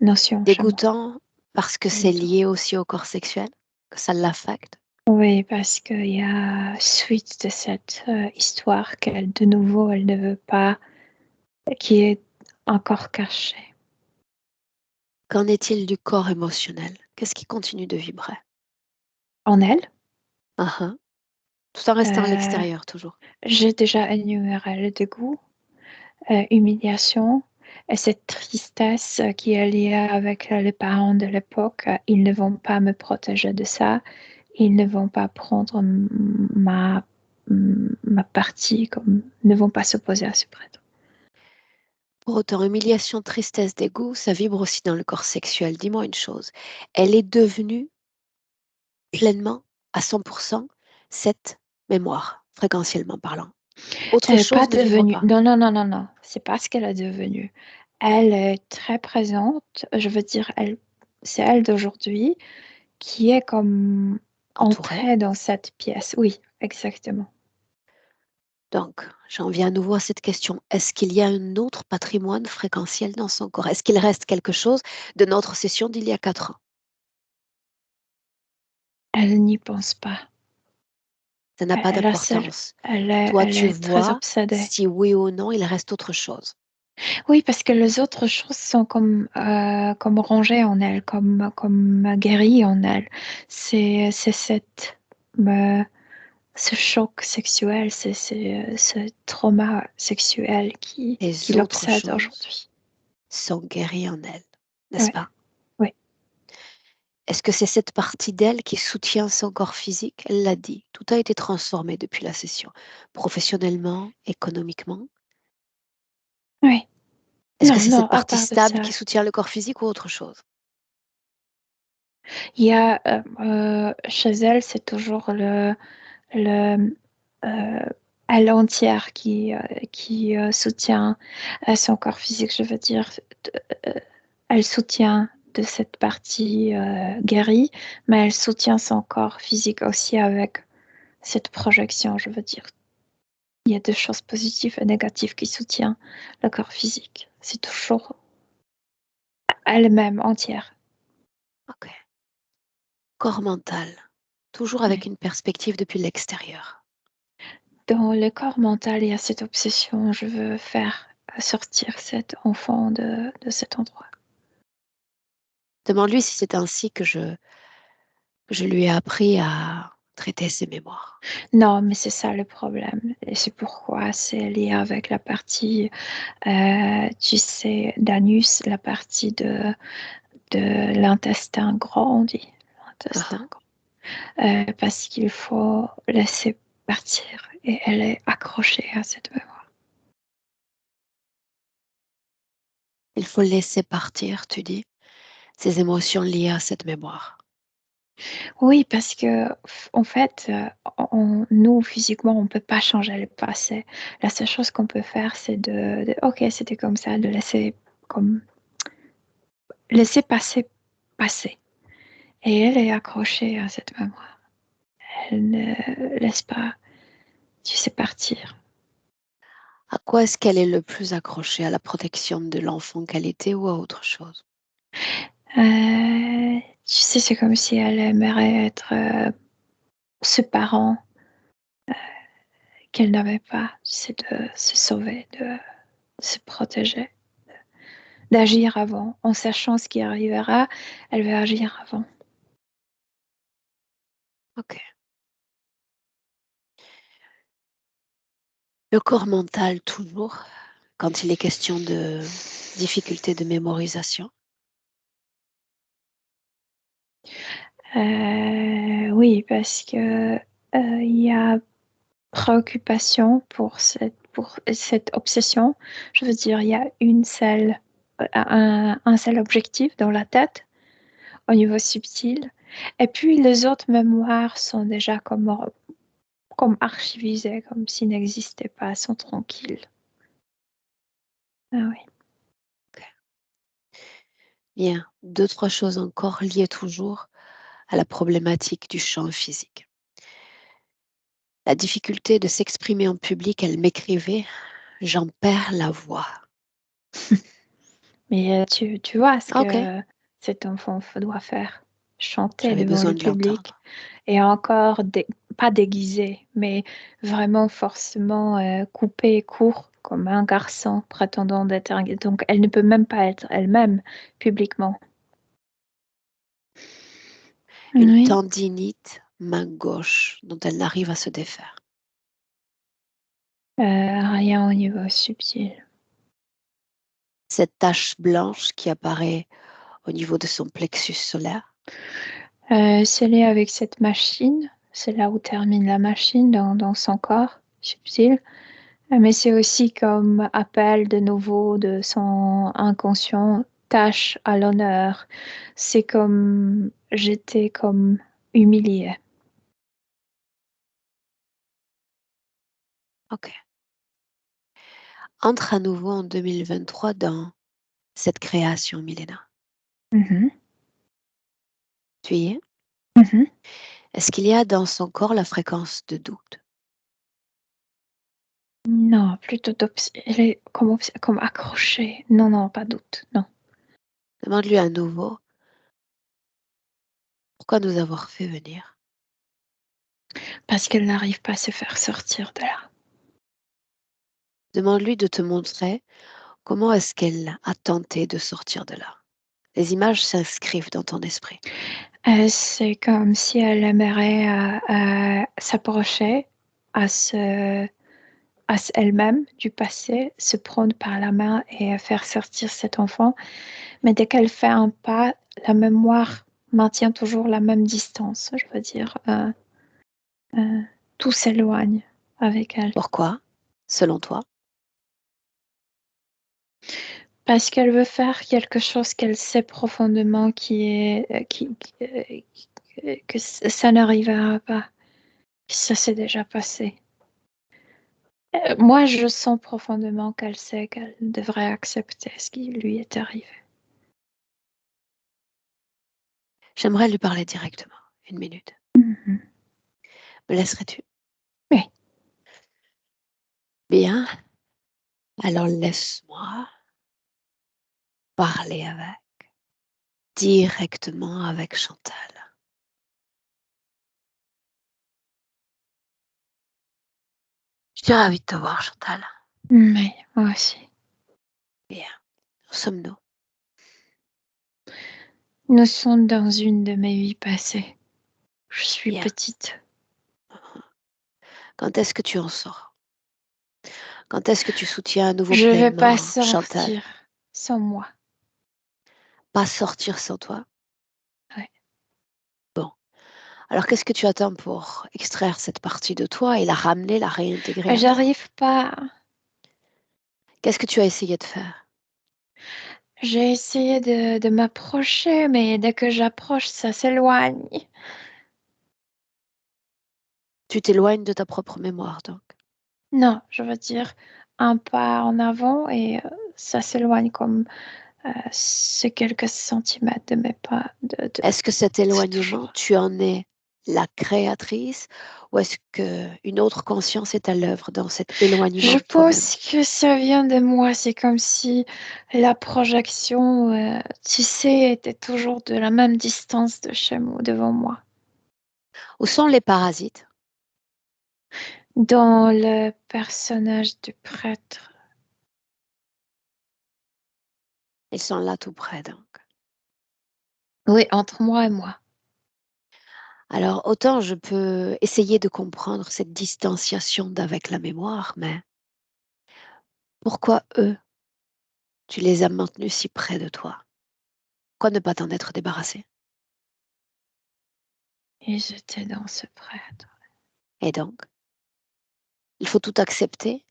notion chez moi. Dégoûtant parce que c'est Dégoûtant. lié aussi au corps sexuel, que ça l'affecte. Oui, parce qu'il y a suite de cette histoire qu'elle, de nouveau, elle ne veut pas, qui est encore cachée. Qu'en est-il du corps émotionnel? Qu'est-ce qui continue de vibrer? En elle, Ah ah. Tout en restant à euh, l'extérieur toujours. j'ai déjà énuméré le dégoût, humiliation, et cette tristesse qui est liée avec les parents de l'époque. Ils ne vont pas me protéger de ça. Ils ne vont pas prendre ma partie, comme ne vont pas s'opposer à ce prêtre. Pour autant, humiliation, tristesse, dégoût, ça vibre aussi dans le corps sexuel. Dis-moi une chose. Elle est devenue pleinement, à 100%, cette mémoire, fréquentiellement parlant. Elle Autre n'est pas chose ne vibre devenue. pas. Non, non, non, non, non. C'est pas ce qu'elle est devenue. Elle est très présente. Je veux dire, c'est elle d'aujourd'hui qui est comme Entourée. entrée dans cette pièce. Oui, exactement. Donc, j'en viens à nouveau à cette question. Est-ce qu'il y a un autre patrimoine fréquentiel dans son corps? Est-ce qu'il reste quelque chose de notre session d'il y a 4 ans? Elle n'y pense pas. Ça n'a pas Elle a seule, d'importance. Toi, elle tu est très vois obsédée. si oui ou non, il reste autre chose. Oui, parce que les autres choses sont comme rangées en elle, comme guéries en elle. C'est euh, ce choc sexuel, ce trauma sexuel qui Les autres l'obsède choses aujourd'hui. sont guéries en elle, n'est-ce Oui, pas? oui. Est-ce que c'est cette partie d'elle qui soutient son corps physique? Elle l'a dit. Tout a été transformé depuis la session, professionnellement, économiquement. Oui. Est-ce que Non, c'est non, cette à partie part de stable qui ça, soutient le corps physique ou autre chose? il y a chez elle, c'est toujours le elle entière qui soutient son corps physique, je veux dire. euh, Elle soutient de cette partie guérie, mais elle soutient son corps physique aussi avec cette projection, je veux dire. Il y a deux choses positives et négatives qui soutiennent le corps physique. C'est toujours elle-même entière. Ok. Corps mental, toujours avec Ouais. une perspective depuis l'extérieur. Dans le corps mental, il y a cette obsession. Je veux faire sortir cet enfant de cet endroit. Demande-lui si c'est ainsi que je lui ai appris à traiter ses mémoires. Non, mais c'est ça le problème. Et c'est pourquoi c'est lié avec la partie, tu sais, d'anus, la partie de l'intestin grand, on dit. L'intestin Ah, grand. Parce qu'il faut laisser partir. Et elle est accrochée à cette mémoire. il faut laisser partir, tu dis, ses émotions liées à cette mémoire. Oui, parce que en fait, nous, physiquement, on ne peut pas changer le passé. La seule chose qu'on peut faire, c'est OK, c'était comme ça, de comme, laisser passer. Et elle est accrochée à cette mémoire. Elle ne laisse pas, tu sais, partir. À quoi est-ce qu'elle est le plus accrochée? À la protection de l'enfant qu'elle était ou à autre chose? Tu sais, c'est comme si elle aimerait être ce parent qu'elle n'avait pas. C'est de se sauver, de se protéger, d'agir avant. En sachant ce qui arrivera, elle veut agir avant. Ok. Le corps mental, toujours, quand il est question de difficulté de mémorisation. Oui, parce que il y a préoccupation pour cette obsession. Je veux dire, il y a un seul objectif dans la tête au niveau subtil. Et puis les autres mémoires sont déjà comme archivisées, comme s'ils n'existaient pas, sont tranquilles. Ah oui. Ok. Bien, deux, trois choses encore liées toujours à la problématique du champ physique. La difficulté de s'exprimer en public, elle m'écrivait, j'en perds la voix. Mais tu vois ce Ah, ok, que cet enfant doit faire. Chanter j'avais devant besoin le de public. l'entendre. Et encore, pas déguisé, mais vraiment forcément coupé court, comme un garçon prétendant d'être un... Donc, elle ne peut même pas être elle-même publiquement. Une Oui. tendinite main gauche dont elle n'arrive à se défaire. Rien au niveau subtil. Cette tache blanche qui apparaît au niveau de son plexus solaire. C'est lié avec cette machine. C'est là où termine la machine dans son corps subtil. Mais c'est aussi comme appel de nouveau de son inconscient, tâche à l'honneur. C'est comme j'étais comme humiliée. Ok. Entre à nouveau en 2023 dans cette création, Milena. Mhm, Tu y es? mhm. Est-ce qu'il y a dans son corps la fréquence de doute? Non, plutôt elle est comme accrochée. Non, non, pas doute. Non. Demande-lui à nouveau pourquoi nous avoir fait venir. Parce qu'elle n'arrive pas à se faire sortir de là. Demande-lui de te montrer comment est-ce qu'elle a tenté de sortir de là. Les images s'inscrivent dans ton esprit. C'est comme si elle aimerait s'approcher à elle-même du passé, se prendre par la main et faire sortir cet enfant. Mais dès qu'elle fait un pas, la mémoire maintient toujours la même distance. Je veux dire, tout s'éloigne avec elle. Pourquoi, selon toi? Parce qu'elle veut faire quelque chose qu'elle sait profondément que ça n'arrivera pas. Ça s'est déjà passé. Moi, je sens profondément qu'elle sait qu'elle devrait accepter ce qui lui est arrivé. J'aimerais lui parler directement. 1 minute. Mhm. Me laisserais-tu? Oui. Bien. Alors laisse-moi parler directement avec Chantal. Je suis ravie de te voir, Chantal. Oui, moi aussi. Bien. Où sommes-nous? Nous sommes dans une de mes vies passées. Je suis Bien. petite. Quand est-ce que tu en sors? Quand est-ce que tu soutiens à nouveau Je ne vais pas pleinement Chantal? sortir sans moi. Pas sortir sans toi? Ouais. Bon. Alors qu'est-ce que tu attends pour extraire cette partie de toi et la ramener, la réintégrer à toi? J'arrive pas. Qu'est-ce que tu as essayé de faire? J'ai essayé de m'approcher, mais dès que j'approche, ça s'éloigne. Tu t'éloignes de ta propre mémoire, donc. Non, je veux dire un pas en avant et ça s'éloigne comme c'est quelques centimètres de mes pas. Est-ce que cet C'est éloignement, toujours. tu en es la créatrice ou est-ce qu'une autre conscience est à l'œuvre dans cet éloignement Je de toi-même? pense que ça vient de moi. C'est comme si la projection, tu sais, était toujours de la même distance de chez moi, devant moi. Où sont les parasites? Dans le personnage du prêtre. Ils sont là tout près, donc. Oui, entre moi et moi. Alors, autant je peux essayer de comprendre cette distanciation d'avec la mémoire, mais pourquoi eux, tu les as maintenus si près de toi? Pourquoi ne pas t'en être débarrassé? Et j'étais dans ce prêtre. Et donc, il faut tout accepter?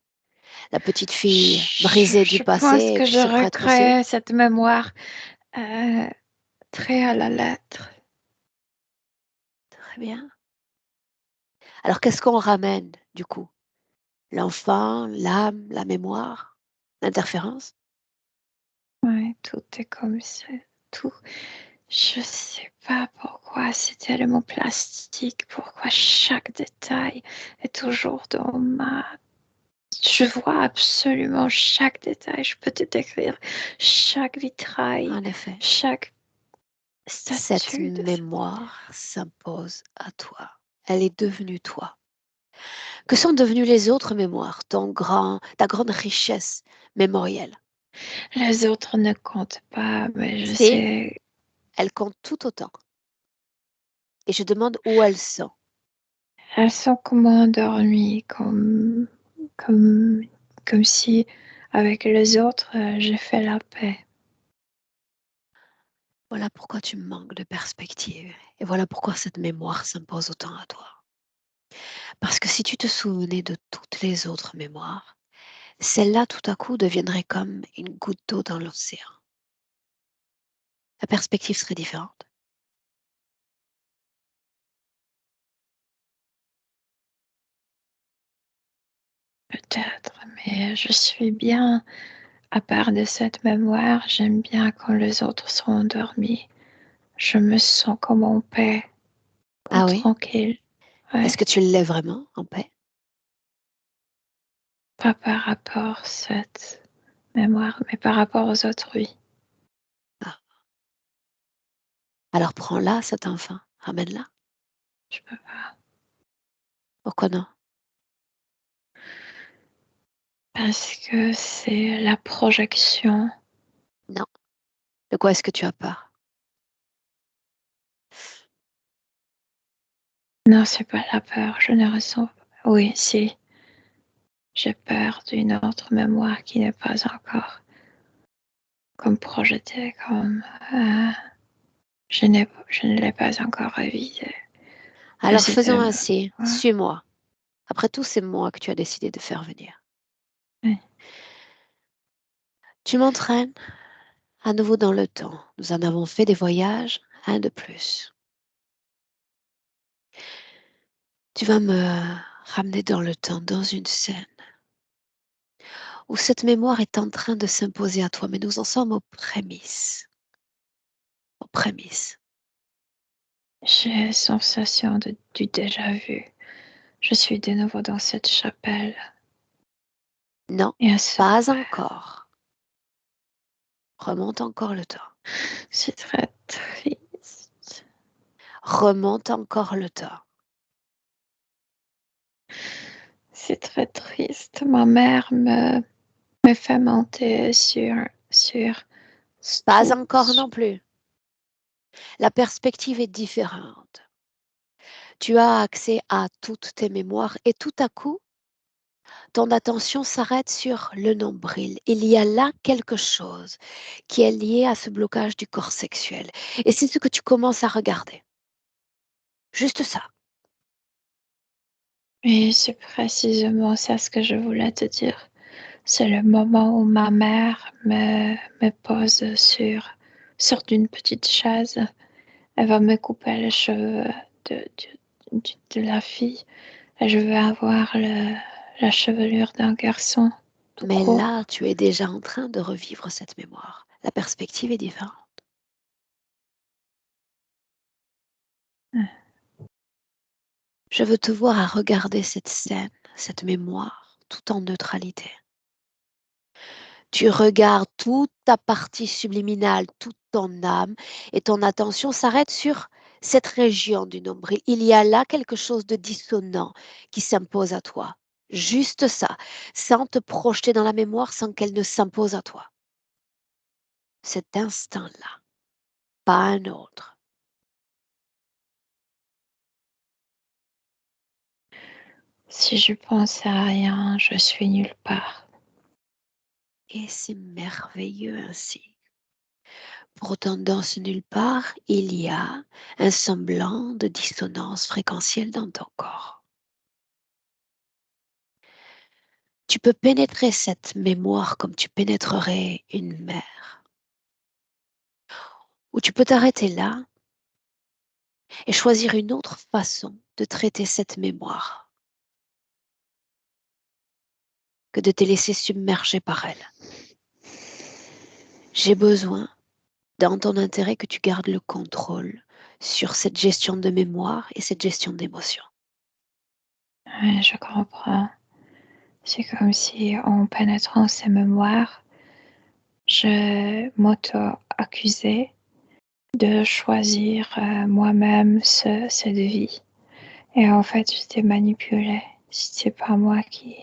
La petite fille Je, brisée du je passé pense et que puis je ce prêtre aussi? recrée cette mémoire euh, très à la lettre. Très bien. Alors, qu'est-ce qu'on ramène, du coup? L'enfant, l'âme, la mémoire, l'interférence? Ouais, tout est comme ça. Tout. Je sais pas pourquoi c'est tellement plastique, pourquoi chaque détail est toujours dans ma. Je vois absolument chaque détail. Je peux te décrire chaque vitrail, En effet, chaque cette statue de cette. mémoire s'impose à toi. Elle est devenue toi. Que sont devenues les autres mémoires, ta grande richesse mémorielle? Les autres ne comptent pas, mais je Si, sais. elles comptent tout autant. Et je demande où elles sont. Elles sont comme endormies, comme, comme si avec les autres, j'ai fait la paix. Voilà pourquoi tu manques de perspective. Et voilà pourquoi cette mémoire s'impose autant à toi. Parce que si tu te souvenais de toutes les autres mémoires, celle-là tout à coup deviendrait comme une goutte d'eau dans l'océan. La perspective serait différente. Peut-être, mais je suis bien, à part de cette mémoire, j'aime bien quand les autres sont endormis. Je me sens comme en paix, comme Ah oui? tranquille. Est-ce Ouais. que tu l'es vraiment en paix? Pas par rapport à cette mémoire, mais par rapport aux autres, oui. Ah. Alors prends-la, cet enfant, ramène-la. Je peux pas. Pourquoi non? Parce que c'est la projection. Non. De quoi est-ce que tu as peur? Non, c'est pas la peur, je ne ressens. Oui, si. J'ai peur d'une autre mémoire qui n'est pas encore comme projetée, comme je ne l'ai pas encore révisée. Alors faisons ainsi. Suis-moi. Après tout, c'est moi que tu as décidé de faire venir. Oui. Tu m'entraînes à nouveau dans le temps. Nous en avons fait des voyages, un de plus. Tu vas me ramener dans le temps, dans une scène où cette mémoire est en train de s'imposer à toi, mais nous en sommes aux prémices. Aux prémices. J'ai la sensation du déjà-vu. Je suis de nouveau dans cette chapelle. Non, pas encore. Remonte encore le temps. C'est très triste. Remonte encore le temps. C'est très triste. Ma mère me fait monter sur Pas encore non plus. La perspective est différente. Tu as accès à toutes tes mémoires et tout à coup, ton attention s'arrête sur le nombril. Il y a là quelque chose qui est lié à ce blocage du corps sexuel. Et c'est ce que tu commences à regarder. Juste ça. Et c'est précisément ça ce que je voulais te dire. C'est le moment où ma mère me pose sur une petite chaise. Elle va me couper les cheveux de la fille. Et je veux avoir la chevelure d'un garçon tout Mais court. là, tu es déjà en train de revivre cette mémoire. La perspective est différente. Je veux te voir à regarder cette scène, cette mémoire, tout en neutralité. Tu regardes toute ta partie subliminale, toute ton âme, et ton attention s'arrête sur cette région du nombril. Il y a là quelque chose de dissonant qui s'impose à toi. Juste ça, sans te projeter dans la mémoire, sans qu'elle ne s'impose à toi. Cet instant-là, pas un autre. Si je pense à rien, je suis nulle part. Et c'est merveilleux ainsi. Pourtant, dans ce nulle part, il y a un semblant de dissonance fréquentielle dans ton corps. Tu peux pénétrer cette mémoire comme tu pénétrerais une mer. Ou tu peux t'arrêter là et choisir une autre façon de traiter cette mémoire que de te laisser submerger par elle. J'ai besoin, dans ton intérêt, que tu gardes le contrôle sur cette gestion de mémoire et cette gestion d'émotion. Oui, je comprends. C'est comme si en pénétrant ces mémoires, je m'auto-accusais de choisir moi-même cette vie. Et en fait, j'étais manipulée. C'était pas moi qui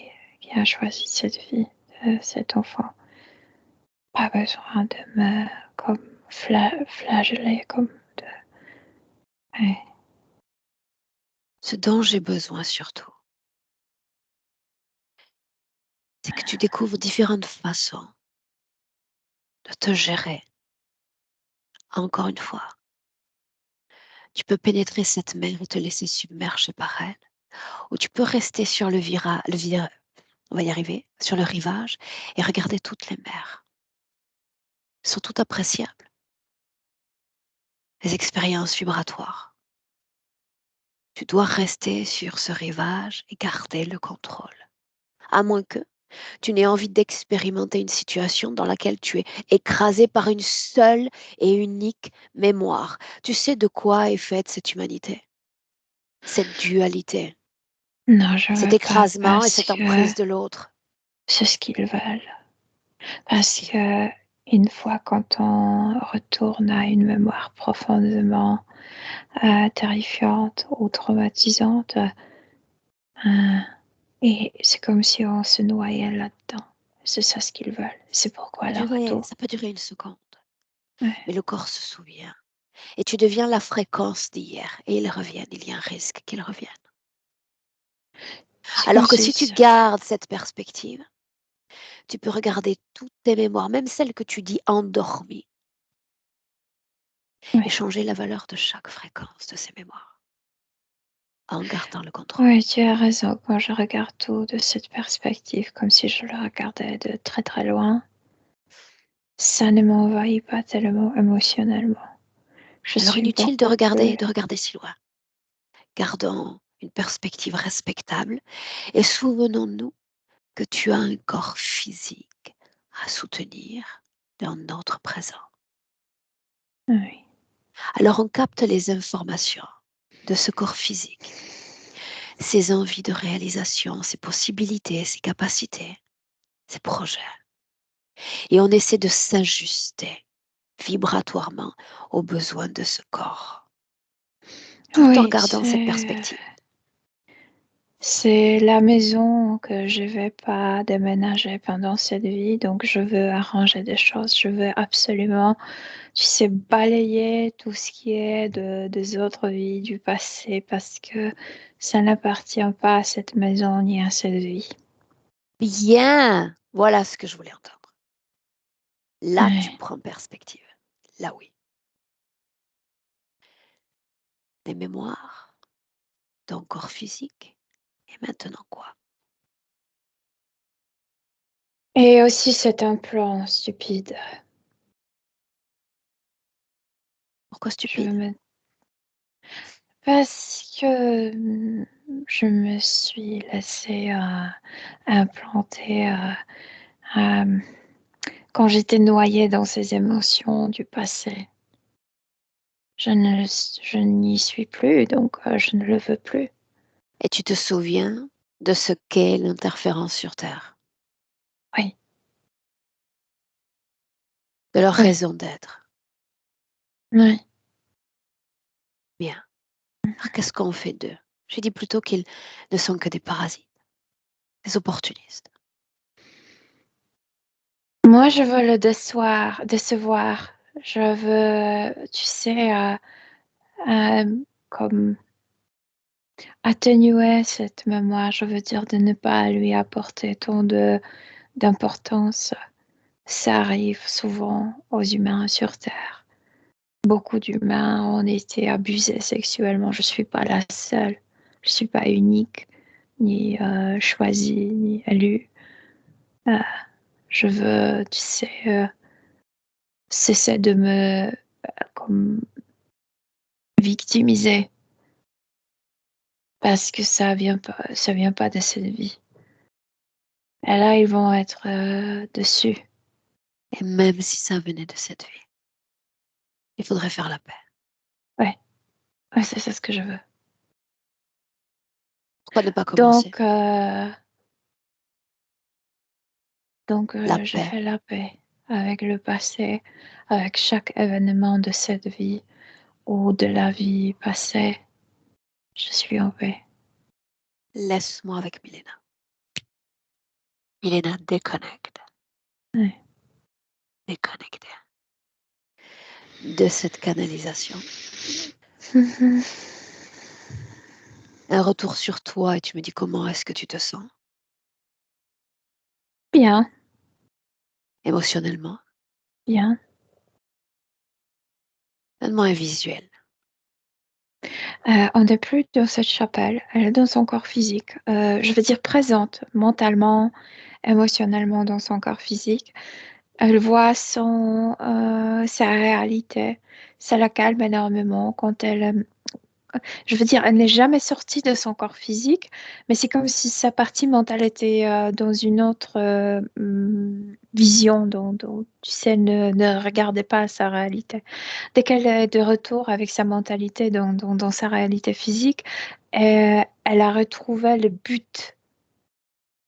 a choisi cette vie, cet enfant. Pas besoin de me comme flageller, comme de... Ouais. Ce dont j'ai besoin surtout, c'est que tu découvres différentes façons de te gérer. Encore une fois, tu peux pénétrer cette mer et te laisser submerger par elle, ou tu peux rester sur on va y arriver, sur le rivage et regarder toutes les mers. Elles sont toutes appréciables. Les expériences vibratoires. Tu dois rester sur ce rivage et garder le contrôle. À moins que tu n'aies envie d'expérimenter une situation dans laquelle tu es écrasé par une seule et unique mémoire. Tu sais de quoi est faite cette humanité, cette dualité, Non, je cet veux pas écrasement et parce cette que emprise de l'autre. c'est ce qu'ils veulent. Parce que une fois quand on retourne à une mémoire profondément terrifiante ou traumatisante, Et c'est comme si on se noyait là-dedans. C'est ça ce qu'ils veulent. C'est pourquoi le retour. Ça peut durer 1 seconde, Ouais. mais le corps se souvient. Et tu deviens la fréquence d'hier. Et ils reviennent, il y a un risque qu'ils reviennent. C'est comme Alors que si tu si... gardes cette perspective, tu peux regarder toutes tes mémoires, même celles que tu dis endormies, et Ouais. changer la valeur de chaque fréquence de ces mémoires, en gardant le contrôle. Oui, tu as raison. Quand je regarde tout de cette perspective, comme si je le regardais de très très loin, ça ne m'envahit pas tellement émotionnellement. Je Alors suis inutile de beaucoup plus... regarder si loin. Gardons une perspective respectable et souvenons-nous que tu as un corps physique à soutenir dans notre présent. Oui. Alors on capte les informations de ce corps physique, ses envies de réalisation, ses possibilités, ses capacités, ses projets. Et on essaie de s'ajuster vibratoirement aux besoins de ce corps, tout en Oui, gardant cette perspective. c'est la maison que je vais pas déménager pendant cette vie, donc je veux arranger des choses. Je veux absolument, tu sais, balayer tout ce qui est des autres vies du passé parce que ça n'appartient pas à cette maison ni à cette vie. Bien, voilà ce que je voulais entendre. Là, tu Ouais. prends perspective. Là, oui. Des mémoires, ton corps physique. Et maintenant quoi? Et aussi cet implant stupide. Pourquoi Je veux stupide? me... Parce que je me suis laissée implanter quand j'étais noyée dans ces émotions du passé. Je n'y suis plus, donc je ne le veux plus. Et tu te souviens de ce qu'est l'interférence sur Terre, Oui, de leur oui, raison d'être. oui. Bien. Alors, qu'est-ce qu'on fait d'eux? J'ai dit plutôt qu'ils ne sont que des parasites, des opportunistes. Moi, je veux le décevoir. Je veux, tu sais, comme atténuer cette mémoire. Je veux dire de ne pas lui apporter tant d'importance. Ça arrive souvent aux humains sur Terre. Beaucoup d'humains ont été abusés sexuellement. Je ne suis pas la seule. Je ne suis pas unique, ni choisie, ni élue. Euh, je veux, tu sais, cesser de me comme, victimiser parce que ça vient pas de cette vie. Et là, ils vont être dessus. Et même si ça venait de cette vie, il faudrait faire la paix. Ouais, ouais, c'est ça ce que je veux. Pourquoi ne pas commencer? Donc, euh, La je paix. fais la paix avec le passé, avec chaque événement de cette vie ou de la vie passée. Je suis en paix. Laisse-moi avec Milena. Milena, déconnecte. Ouais. Déconnecte de cette canalisation. Un retour sur toi et tu me dis comment est-ce que tu te sens Bien, émotionnellement. bien. Donne-moi un visuel. On n'est plus dans cette chapelle, elle est dans son corps physique. Je veux dire présente, mentalement, émotionnellement dans son corps physique. Elle voit sa réalité. Ça la calme énormément quand je veux dire, elle n'est jamais sortie de son corps physique, mais c'est comme si sa partie mentale était dans une autre vision dont, tu sais, ne regardait pas sa réalité. Dès qu'elle est de retour avec sa mentalité dans sa réalité physique, elle a retrouvé le but.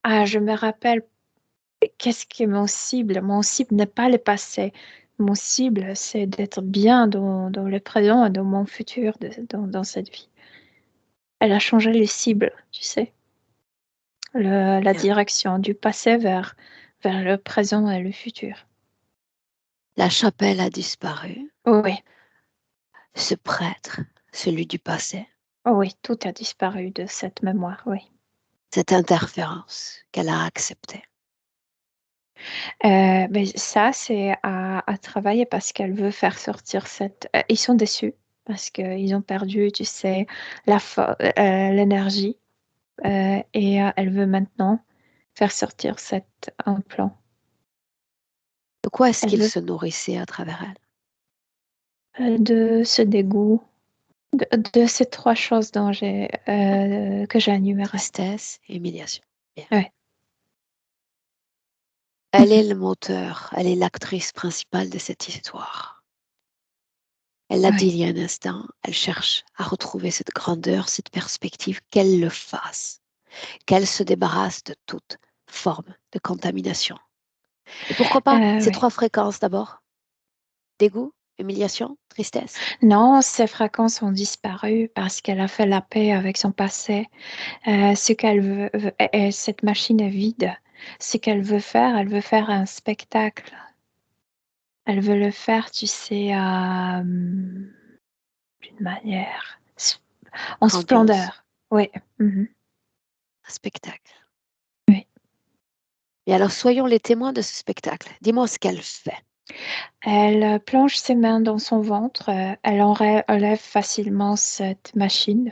Ah, je me rappelle, qu'est-ce qui est mon cible? Mon cible n'est pas le passé. Mon cible, c'est d'être bien dans le présent et dans mon futur, dans cette vie. Elle a changé les cibles, tu sais. la Bien. direction du passé vers le présent et le futur. La chapelle a disparu. Oui, Ce prêtre, celui du passé, oui, tout a disparu de cette mémoire, oui. cette interférence qu'elle a acceptée. Mais ça, c'est à travailler parce qu'elle veut faire sortir cette. Ils sont déçus parce qu'ils ont perdu, tu sais, l'énergie. Et elle veut maintenant faire sortir cet implant. De quoi est-ce Elle qu'il veut se nourrissait à travers elle? de ce dégoût, de ces trois choses que j'ai énumérées. Tristesse et humiliation. Bien. Ouais. Elle est le moteur, elle est l'actrice principale de cette histoire. Elle l'a dit Oui. il y a un instant, elle cherche à retrouver cette grandeur, cette perspective, qu'elle le fasse, qu'elle se débarrasse de toute forme de contamination. Et pourquoi pas ces Oui. 3 fréquences d'abord? Dégoût, humiliation, tristesse. Non, ces fréquences ont disparu parce qu'elle a fait la paix avec son passé. Ce qu'elle et cette machine est vide. Ce qu'elle veut faire, elle veut faire un spectacle. Elle veut le faire, tu sais, d'une manière en Grandiose, splendeur. Oui. Mhm. un spectacle. Oui. Et alors soyons les témoins de ce spectacle. Dis-moi ce qu'elle fait. Elle plonge ses mains dans son ventre. Elle enlève facilement cette machine.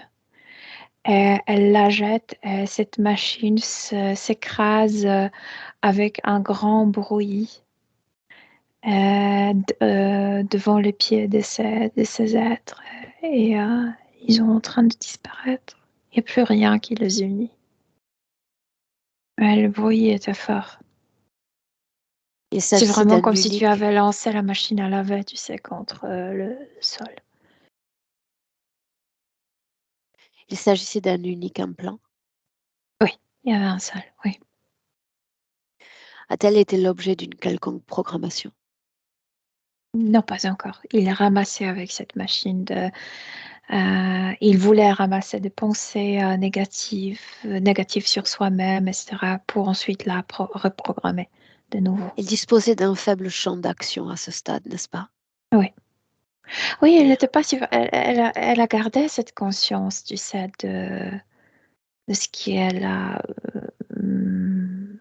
Elle la jette. Cette machine s'écrase avec un grand bruit devant les pieds de ces êtres. Et ils sont en train de disparaître. Il n'y a plus rien qui les unit. Le bruit était fort. Il C'est s'agissait vraiment d'un comme si tu unique, avais lancé la machine à laver, tu sais, contre le sol. il s'agissait d'un unique implant. Oui, il y avait un seul, oui. A-t-elle été l'objet d'une quelconque programmation? Non, pas encore. Il ramassait avec cette machine il voulait ramasser des pensées négatives sur soi-même, etc., pour ensuite la reprogrammer de nouveau. Il disposait d'un faible champ d'action à ce stade, n'est-ce pas? Oui. Oui, elle Bien. n'était pas elle a gardé cette conscience, tu sais, de ce qu'elle a, de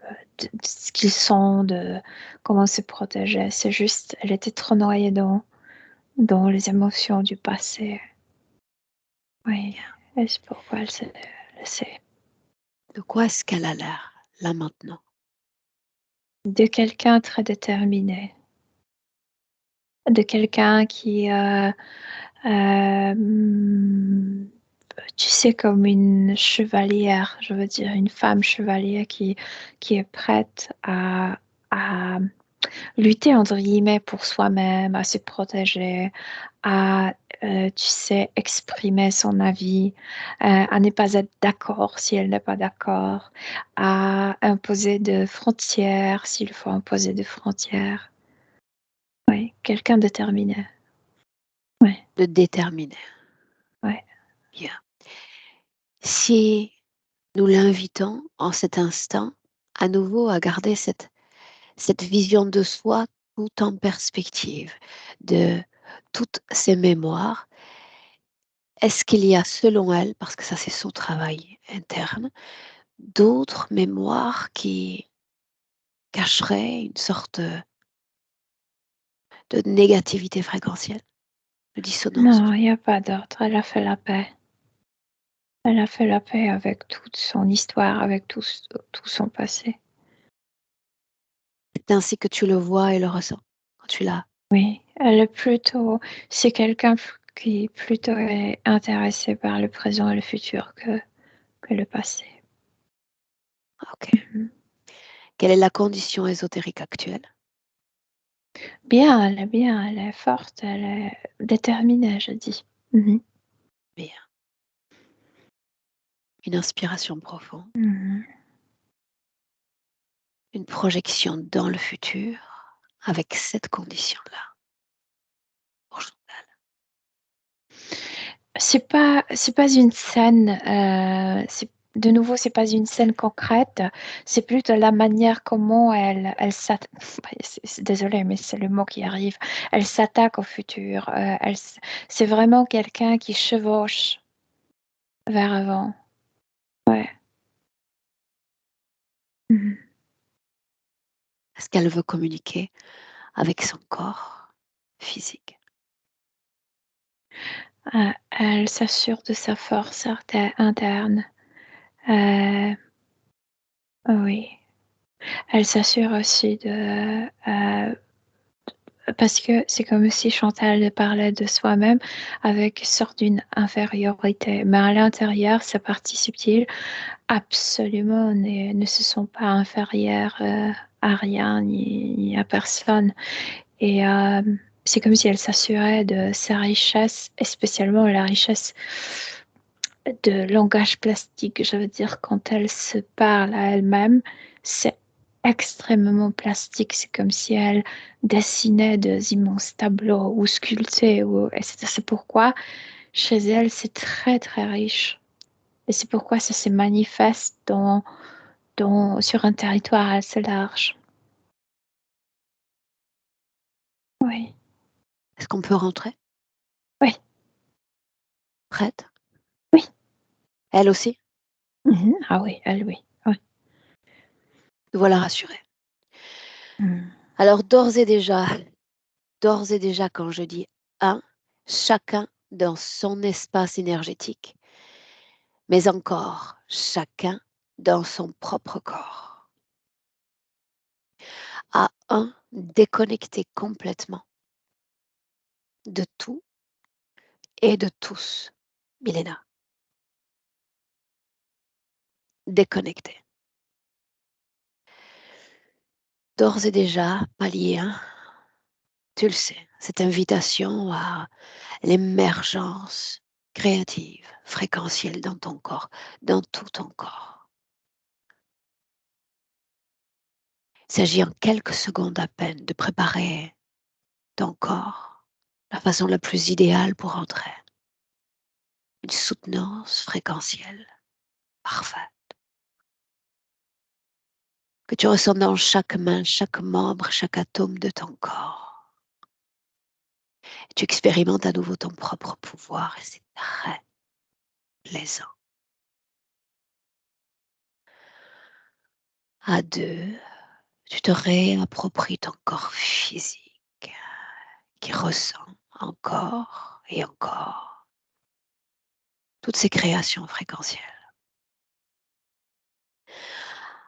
ce qu'ils sont, de comment se protéger. C'est juste, elle était trop noyée dans les émotions du passé. Oui, et c'est pourquoi elle s'est laissée. De quoi est-ce qu'elle a l'air, là maintenant? De quelqu'un très déterminé, de quelqu'un qui, tu sais, comme une chevalière, je veux dire, une femme chevalière qui est prête à lutter, entre guillemets, pour soi-même, à se protéger, à, tu sais, exprimer son avis, à ne pas être d'accord si elle n'est pas d'accord, à imposer des frontières s'il faut imposer des frontières. Oui, quelqu'un déterminé. Oui, De déterminer. oui. Bien. Si nous l'invitons en cet instant à nouveau à garder cette vision de soi tout en perspective, de toutes ces mémoires, est-ce qu'il y a selon elle, parce que ça c'est son travail interne, d'autres mémoires qui cacheraient une sorte de négativité fréquentielle, de dissonance? Non, il n'y a pas d'ordre. Elle a fait la paix. Elle a fait la paix avec toute son histoire, avec tout son passé. C'est ainsi que tu le vois et le ressens quand tu l'as. Oui, elle est plutôt, c'est quelqu'un qui plutôt est intéressé par le présent et le futur que le passé. Ok. Mhm. Quelle est la condition ésotérique actuelle? Bien, elle est forte, elle est déterminée, je dis. Mhm. Bien. Une inspiration profonde, Mhm. une projection dans le futur avec cette condition-là. Bonjour. C'est pas une scène, de nouveau, c'est pas une scène concrète, c'est plutôt la manière comment elle s'attaque. Désolée, mais c'est le mot qui arrive. Elle s'attaque au futur. C'est vraiment quelqu'un qui chevauche vers avant. Ouais. Mhm. Est-ce qu'elle veut communiquer avec son corps physique? Elle s'assure de sa force interne. Oui. Elle s'assure aussi parce que c'est comme si Chantal parlait de soi-même avec une sorte d'une infériorité. Mais à l'intérieur, sa partie subtile, absolument, ne se sont pas inférieures à rien ni à personne. Et c'est comme si elle s'assurait de sa richesse, et spécialement la richesse de langage plastique. Je veux dire, quand elle se parle à elle-même, c'est extrêmement plastique. C'est comme si elle dessinait des immenses tableaux ou sculptait. Et c'est pourquoi chez elle, c'est très très riche. Et c'est pourquoi ça se manifeste sur un territoire assez large. Oui, Est-ce qu'on peut rentrer? oui, Prête? oui. Elle aussi? Mhm. Ah oui, elle, oui. Oui. Nous voilà rassurés. Mhm. Alors d'ores et déjà, quand je dis un, chacun dans son espace énergétique, mais encore chacun dans son propre corps, à un déconnecté complètement de tout et de tous. Milena, déconnecté. D'ores et déjà, palier 1, tu le sais, cette invitation à l'émergence créative, fréquentielle dans ton corps, dans tout ton corps. Il s'agit en quelques secondes à peine de préparer ton corps la façon la plus idéale pour entrer. Une soutenance fréquentielle parfaite. Que tu ressens dans chaque main, chaque membre, chaque atome de ton corps. Et tu expérimentes à nouveau ton propre pouvoir et c'est très plaisant. À deux, tu te réappropries ton corps physique qui ressent encore et encore toutes ces créations fréquentielles.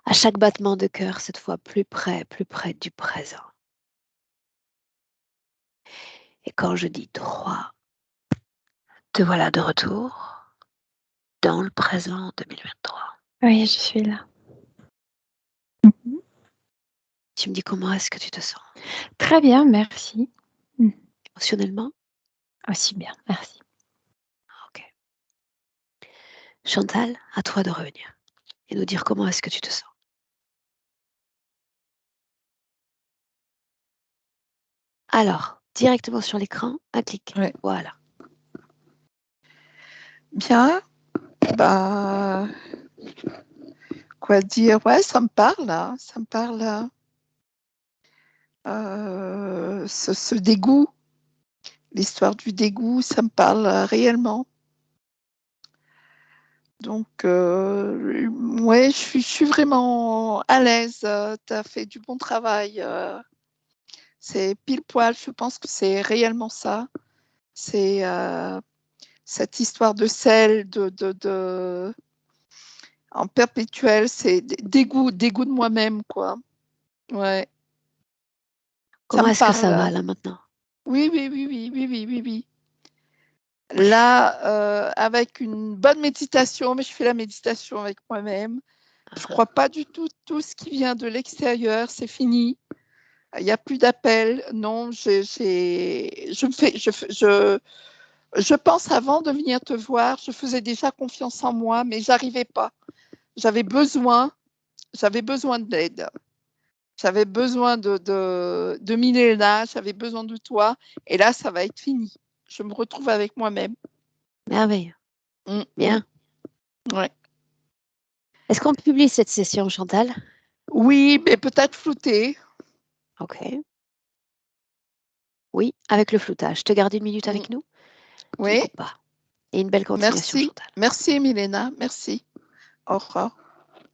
À chaque battement de cœur, cette fois plus près du présent. Et quand je dis 3, te voilà de retour dans le présent 2023. Oui, je suis là. Mhm. Tu me dis comment est-ce que tu te sens Très bien, merci. émotionnellement? Aussi bien, merci. Ok. Chantal, à toi de revenir et nous dire comment est-ce que tu te sens. Alors, directement sur l'écran, un clic. Ouais. Voilà. Bien, bah, quoi dire? Ouais, ça me parle, hein, ça me parle. Ce dégoût, l'histoire du dégoût, ça me parle réellement. Donc, ouais, je suis vraiment à l'aise. Tu as fait du bon travail. C'est pile poil. Je pense que c'est réellement ça. C'est cette histoire de sel, en perpétuel. C'est dégoût de moi-même, quoi. Ouais, ça Comment me est-ce que ça parle. va là maintenant? Oui, oui, oui, oui, oui, oui, oui, oui. Là, avec une bonne méditation, mais je fais la méditation avec moi-même. Je ne crois pas du tout ce qui vient de l'extérieur, c'est fini. Il n'y a plus d'appel. Non, je pense avant de venir te voir, je faisais déjà confiance en moi, mais j'arrivais pas. J'avais besoin d'aide. J'avais besoin de Milena, j'avais besoin de toi. Et là, ça va être fini. Je me retrouve avec moi-même. Merveilleux. Mm, mm. Bien. Ouais. Est-ce qu'on publie cette session, Chantal? Oui, mais peut-être flouté. Ok. Oui, avec le floutage. Je te garde 1 minute Mm. avec nous? Tu ne Oui, coupes pas. Et une belle continuation, merci. Chantal. Merci, Milena. Merci. Au revoir.